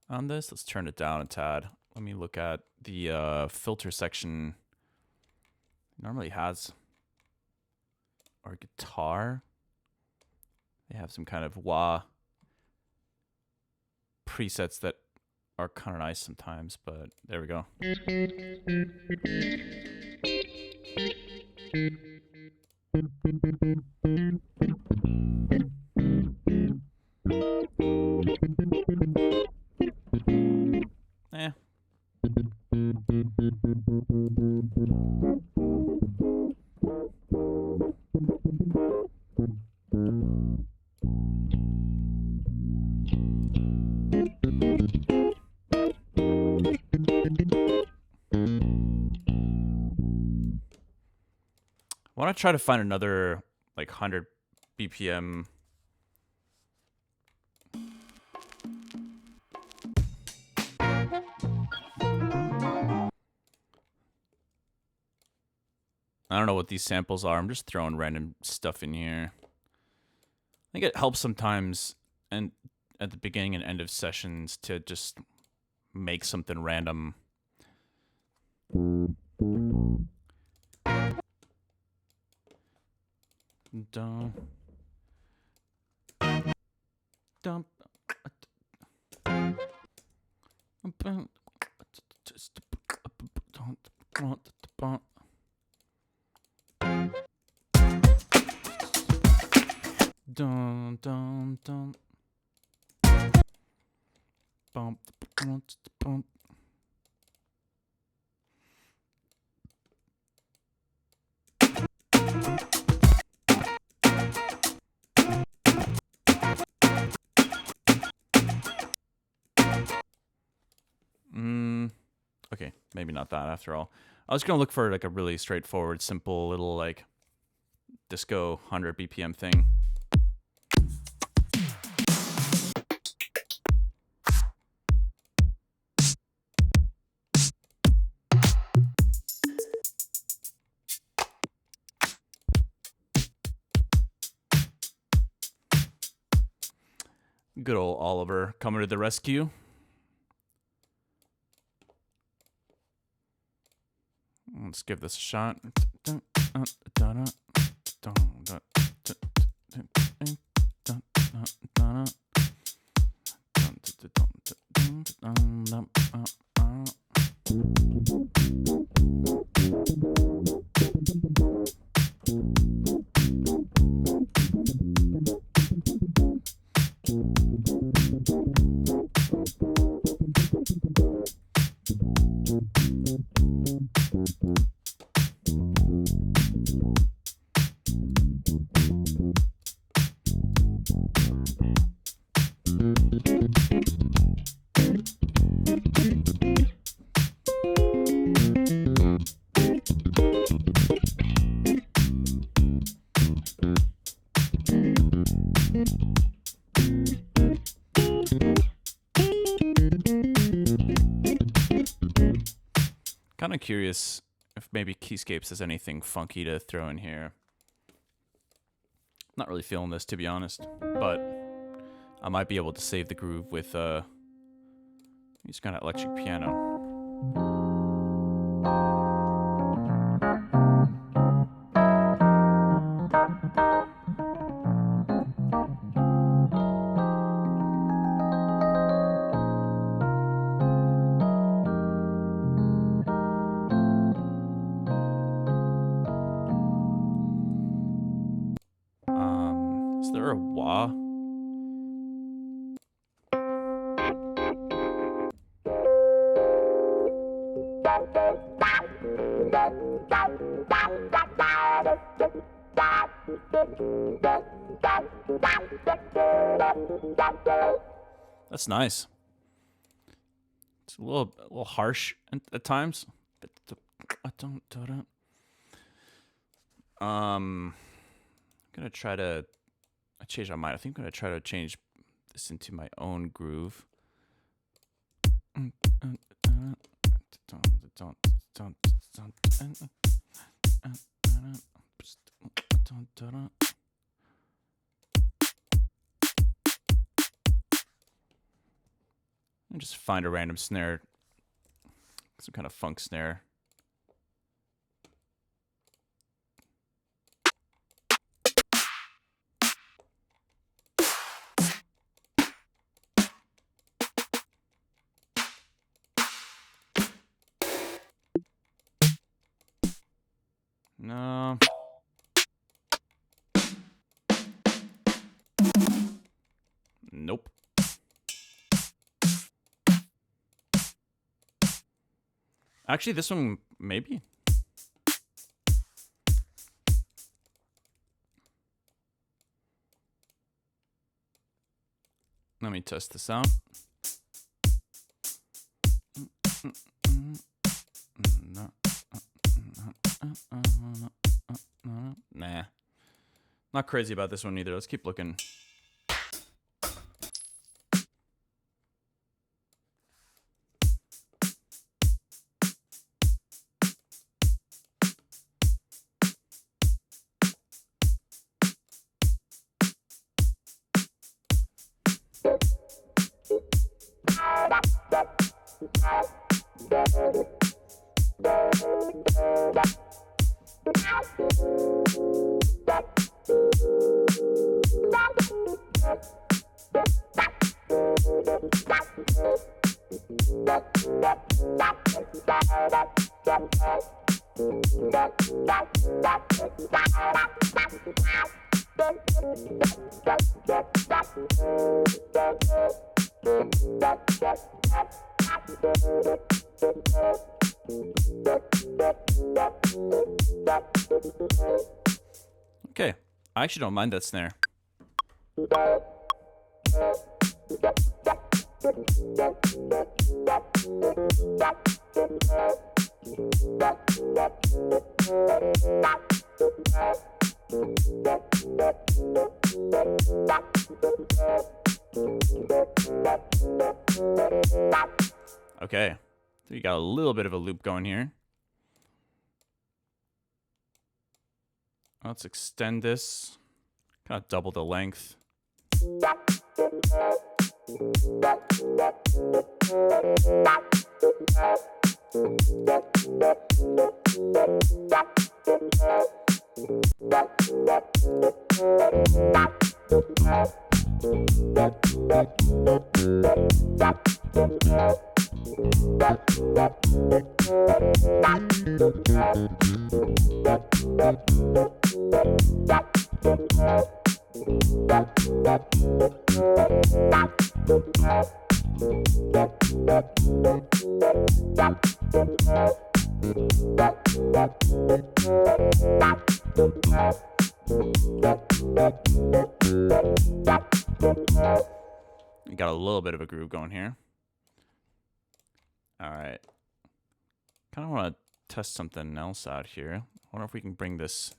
on this. Let's turn it down a tad. Let me look at the filter section. It normally has our guitar. They have some kind of wah presets that are kind of nice sometimes, but there we go. Eh. I want to try to find another like 100 BPM. I don't know what these samples are. I'm just throwing random stuff in here. I think it helps sometimes, and at the beginning and end of sessions, to just make something random. Dump. Dump. Dun dun dun. Bump bump bump. Okay, maybe not that after all. I was gonna look for like a really straightforward, simple little like disco 100 BPM thing. Good old Oliver coming to the rescue. Let's give this a shot. Kind of curious if maybe Keyscapes has anything funky to throw in here. Not really feeling this, to be honest, but I might be able to save the groove with just kind of electric piano. Is there a wah? That's nice. It's It's a little harsh at times. I'm gonna try to. I changed my mind. I think I'm gonna try to change this into my own groove. And just find a random snare, some kind of funk snare. No. Nope. Actually, this one, maybe. Let me test this out. Nah. Not crazy about this one either. Let's keep looking. Okay, I actually don't mind that snare. Okay, so you got a little bit of a loop going here. Let's extend this, kind of double the length. We got a little bit of a groove going here. All right. Kind of want to test something else out here. I wonder if we can bring this.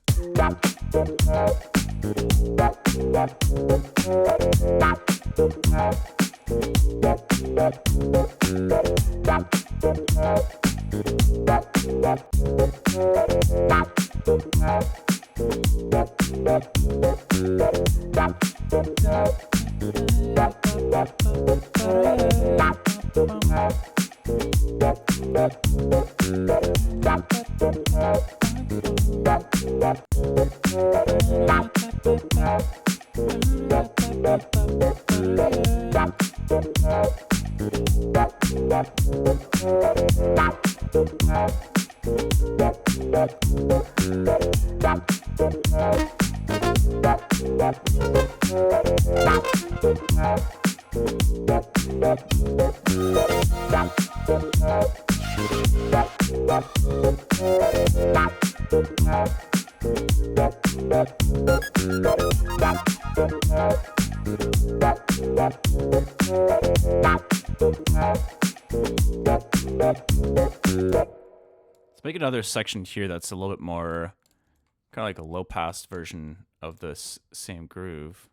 Let's make another section here that's a little bit more kind of like a low pass version of this same groove.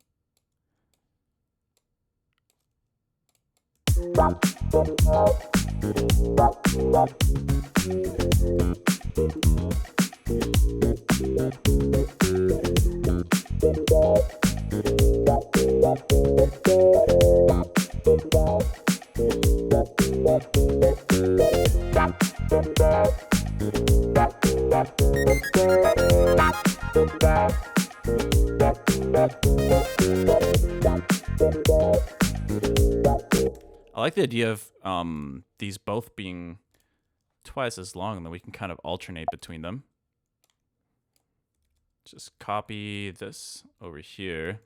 I like the idea of these both being twice as long, and then we can kind of alternate between them. Just copy this over here.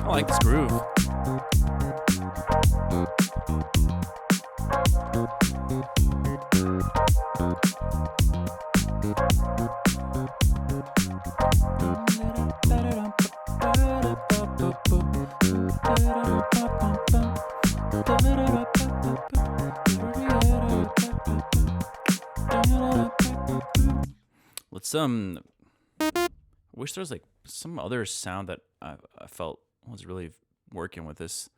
I like this groove. Let's wish there was like some other sound that I felt was really working with this.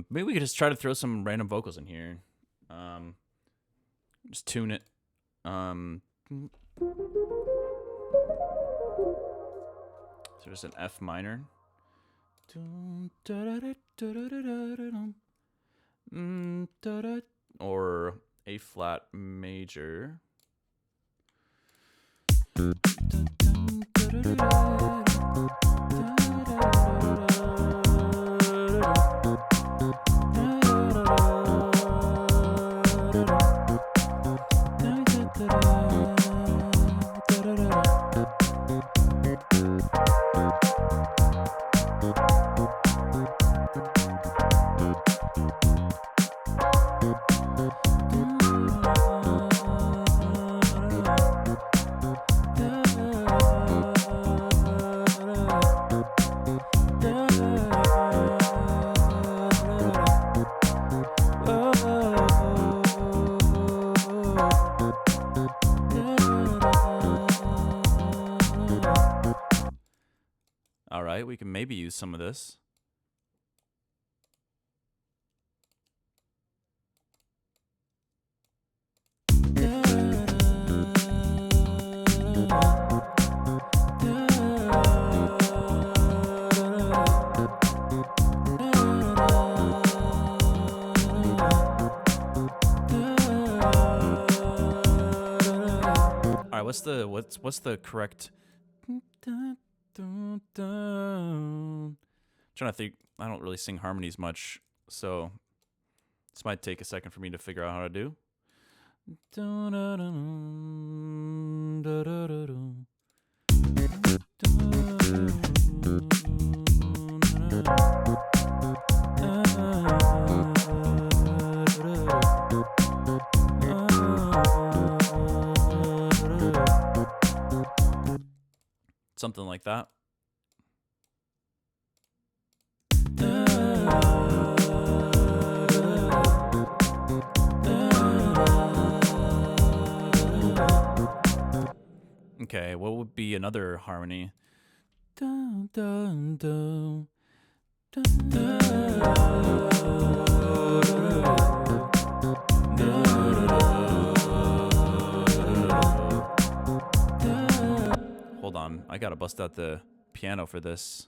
Maybe we could just try to throw some random vocals in here. Just tune it. So there's an F minor. Or A flat major. All right, we can maybe use some of this. All right, what's the correct? Trying to think. I don't really sing harmonies much, so this might take a second for me to figure out how to do. Something like that. Okay, what would be another harmony? Dun, dun, dun. Dun, dun, Hold on, I gotta bust out the piano for this.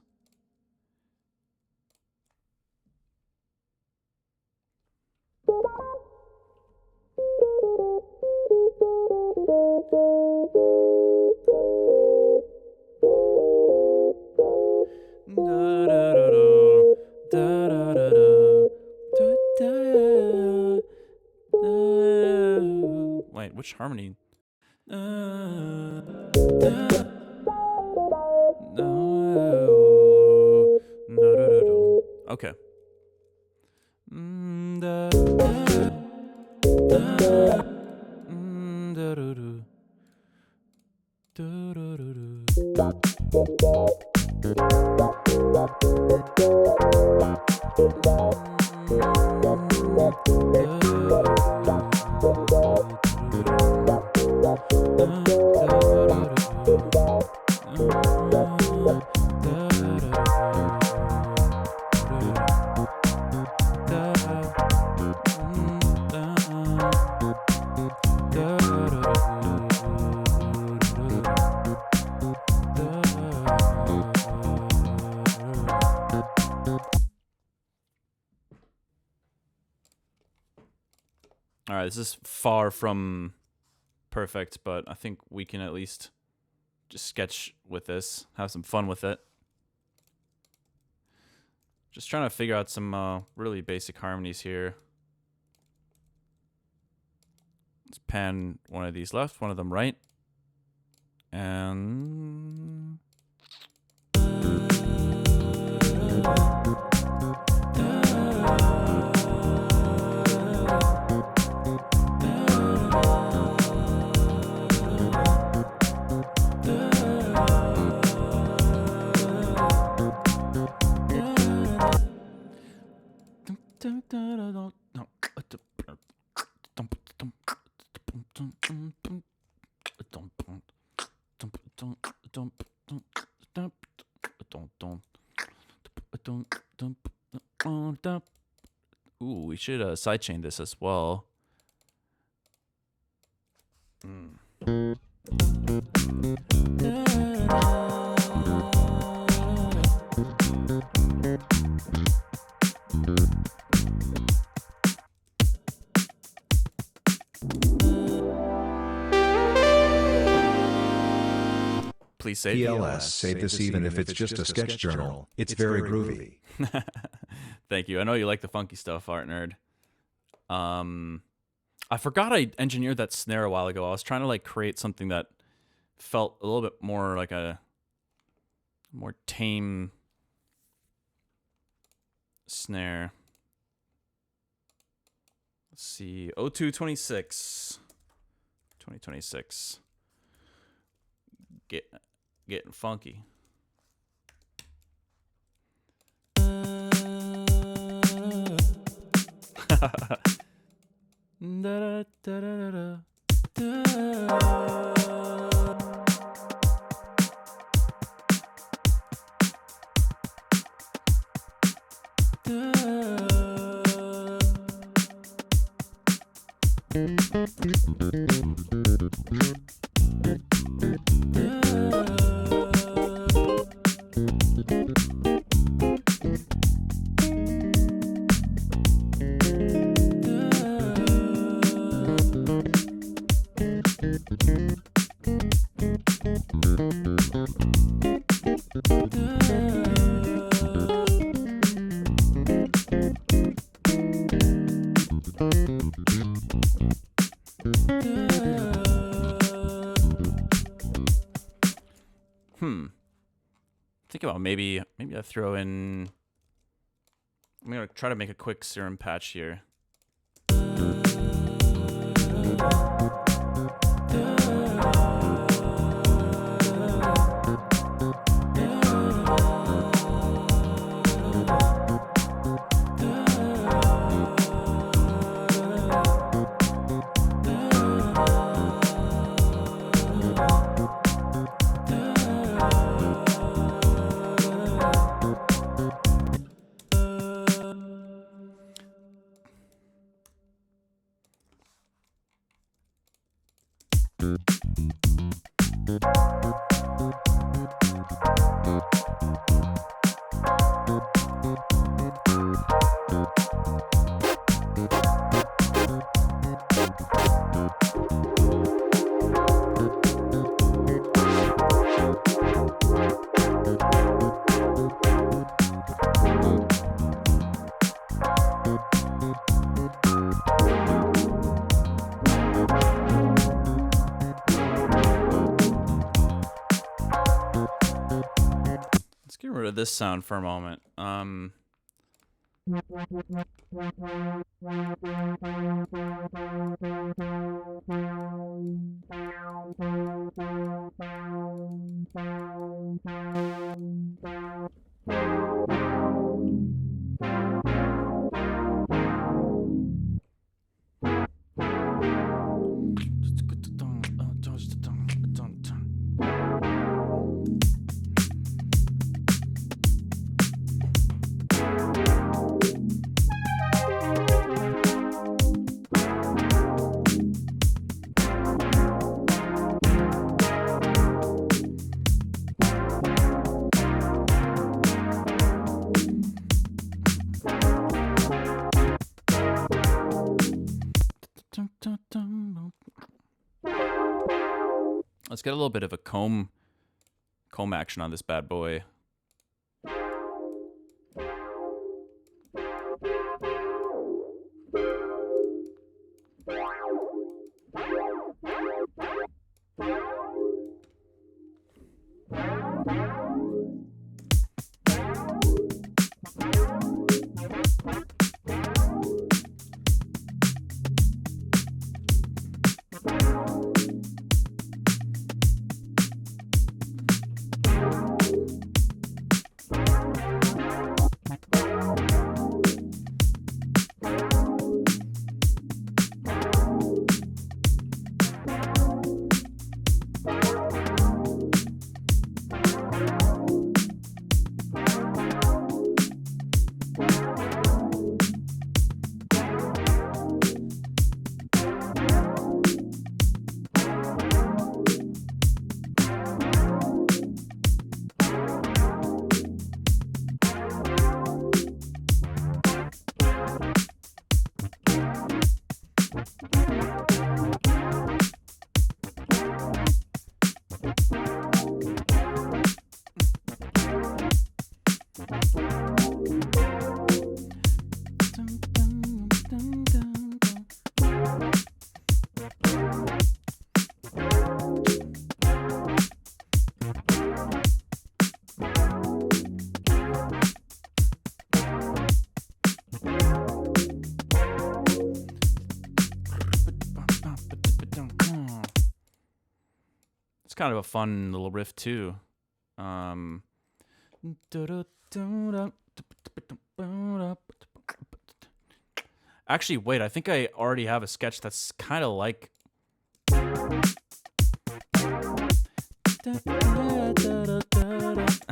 Wait, which harmony? Okay. All right, this is far from perfect, but I think we can at least just sketch with this, have some fun with it. Just trying to figure out some really basic harmonies here. Let's pan one of these left, one of them right. And... Ooh, we should sidechain this as well. Please save. PLS, save this even if it's just a sketch journal. It's very groovy. Thank you. I know you like the funky stuff, Art Nerd. I forgot I engineered that snare a while ago. I was trying to like create something that felt a little bit more like a more tame snare. Let's see. 0226. 2026. Getting funky. Da, da, da, da, da. Think about maybe I throw in. I'm gonna try to make a quick serum patch here. This sound for a moment. Let's get a little bit of a comb action on this bad boy. kind of a fun little riff too. Actually, wait, I think I already have a sketch that's kind of like.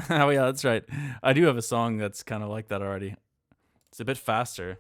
Oh yeah, that's right. I do have a song that's kind of like that already. It's a bit faster.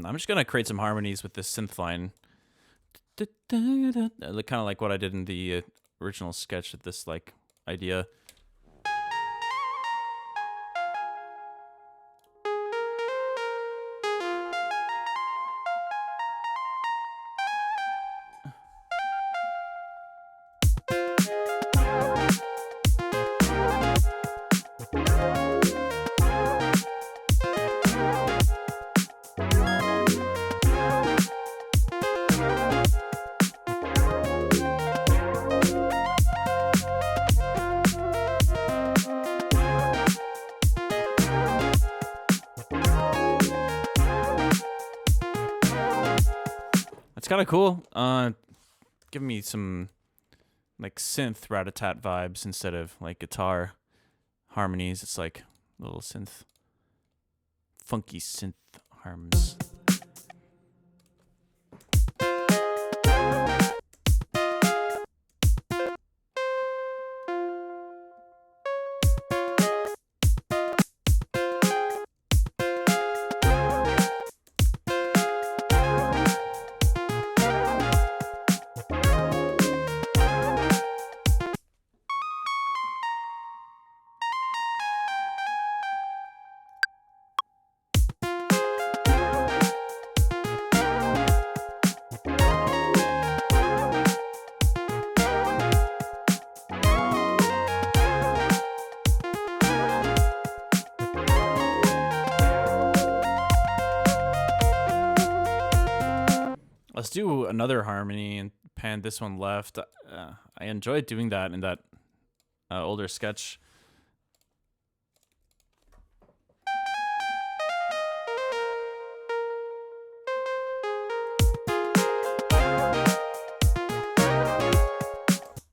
I'm just gonna create some harmonies with this synth line. Kind of like what I did in the original sketch with this like idea. It's kind of cool. Give me some like synth rat-a-tat vibes instead of like guitar harmonies. It's like little synth, funky synth harms. Let's do another harmony and pan this one left. I enjoyed doing that in that older sketch.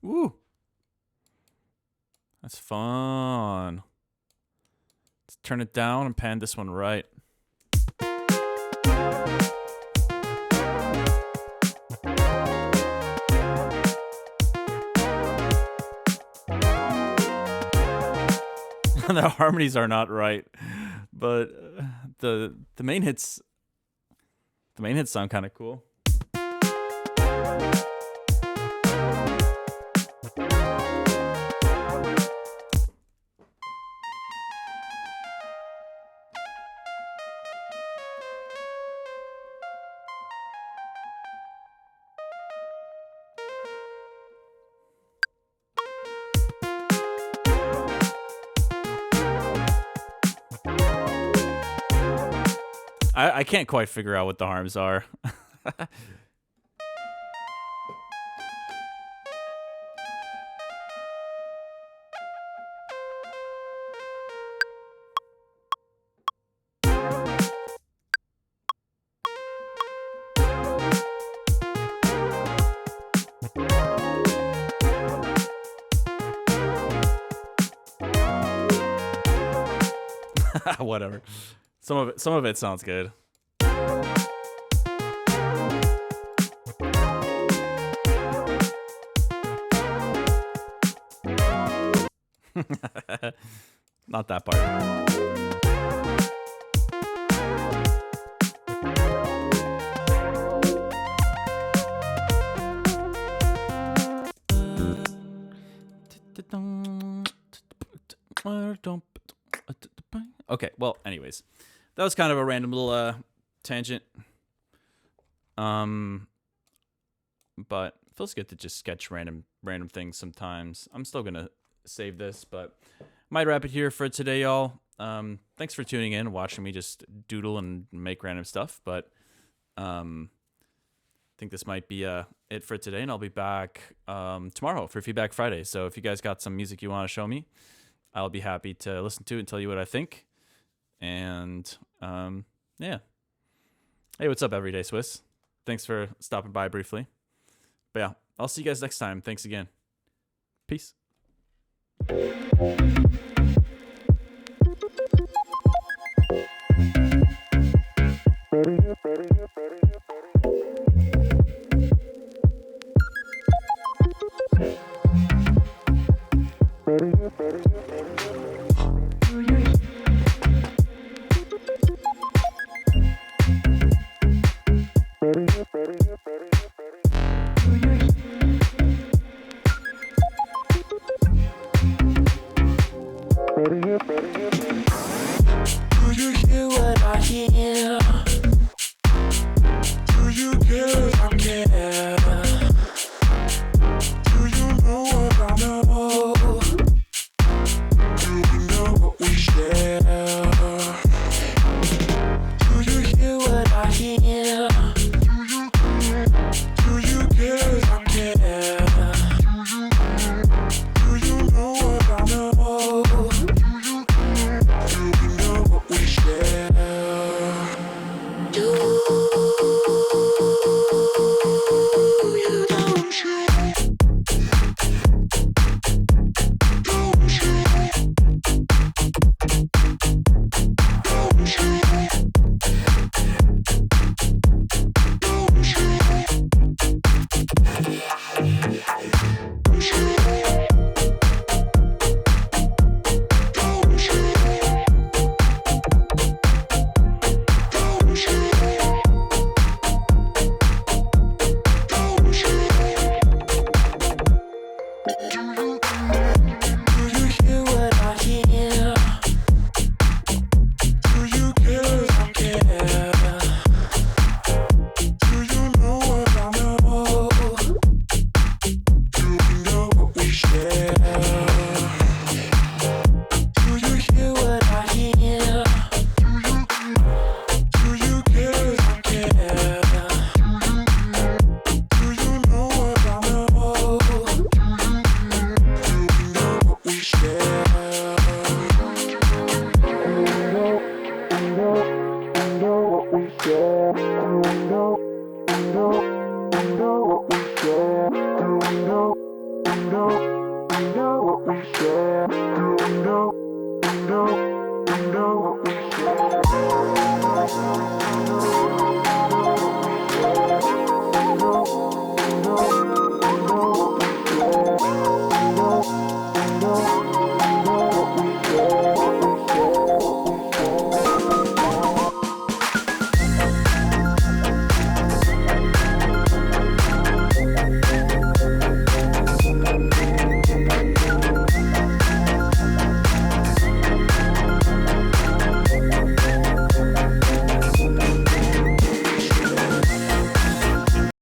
Woo! That's fun. Let's turn it down and pan this one right. The harmonies are not right, but the main hits sound kind of cool. I can't quite figure out what the harms are. Whatever. Some of it sounds good. Not that part. Okay, well, anyways, that was kind of a random little tangent. But it feels good to just sketch random things sometimes. I'm still gonna save this, but might wrap it here for today, y'all. Thanks for tuning in, watching me just doodle and make random stuff. But I think this might be it for today, and I'll be back tomorrow for Feedback Friday. So if you guys got some music you want to show me, I'll be happy to listen to it and tell you what I think. And yeah. Hey, what's up, Everyday Swiss? Thanks for stopping by briefly. But yeah, I'll see you guys next time. Thanks again. Peace. Do you hear what I hear? Do you care if I care? Do you know what I know? Do we know what we share? Do you hear what I hear? Do you care if I care? Do you know what I know? Do we know what we share? know.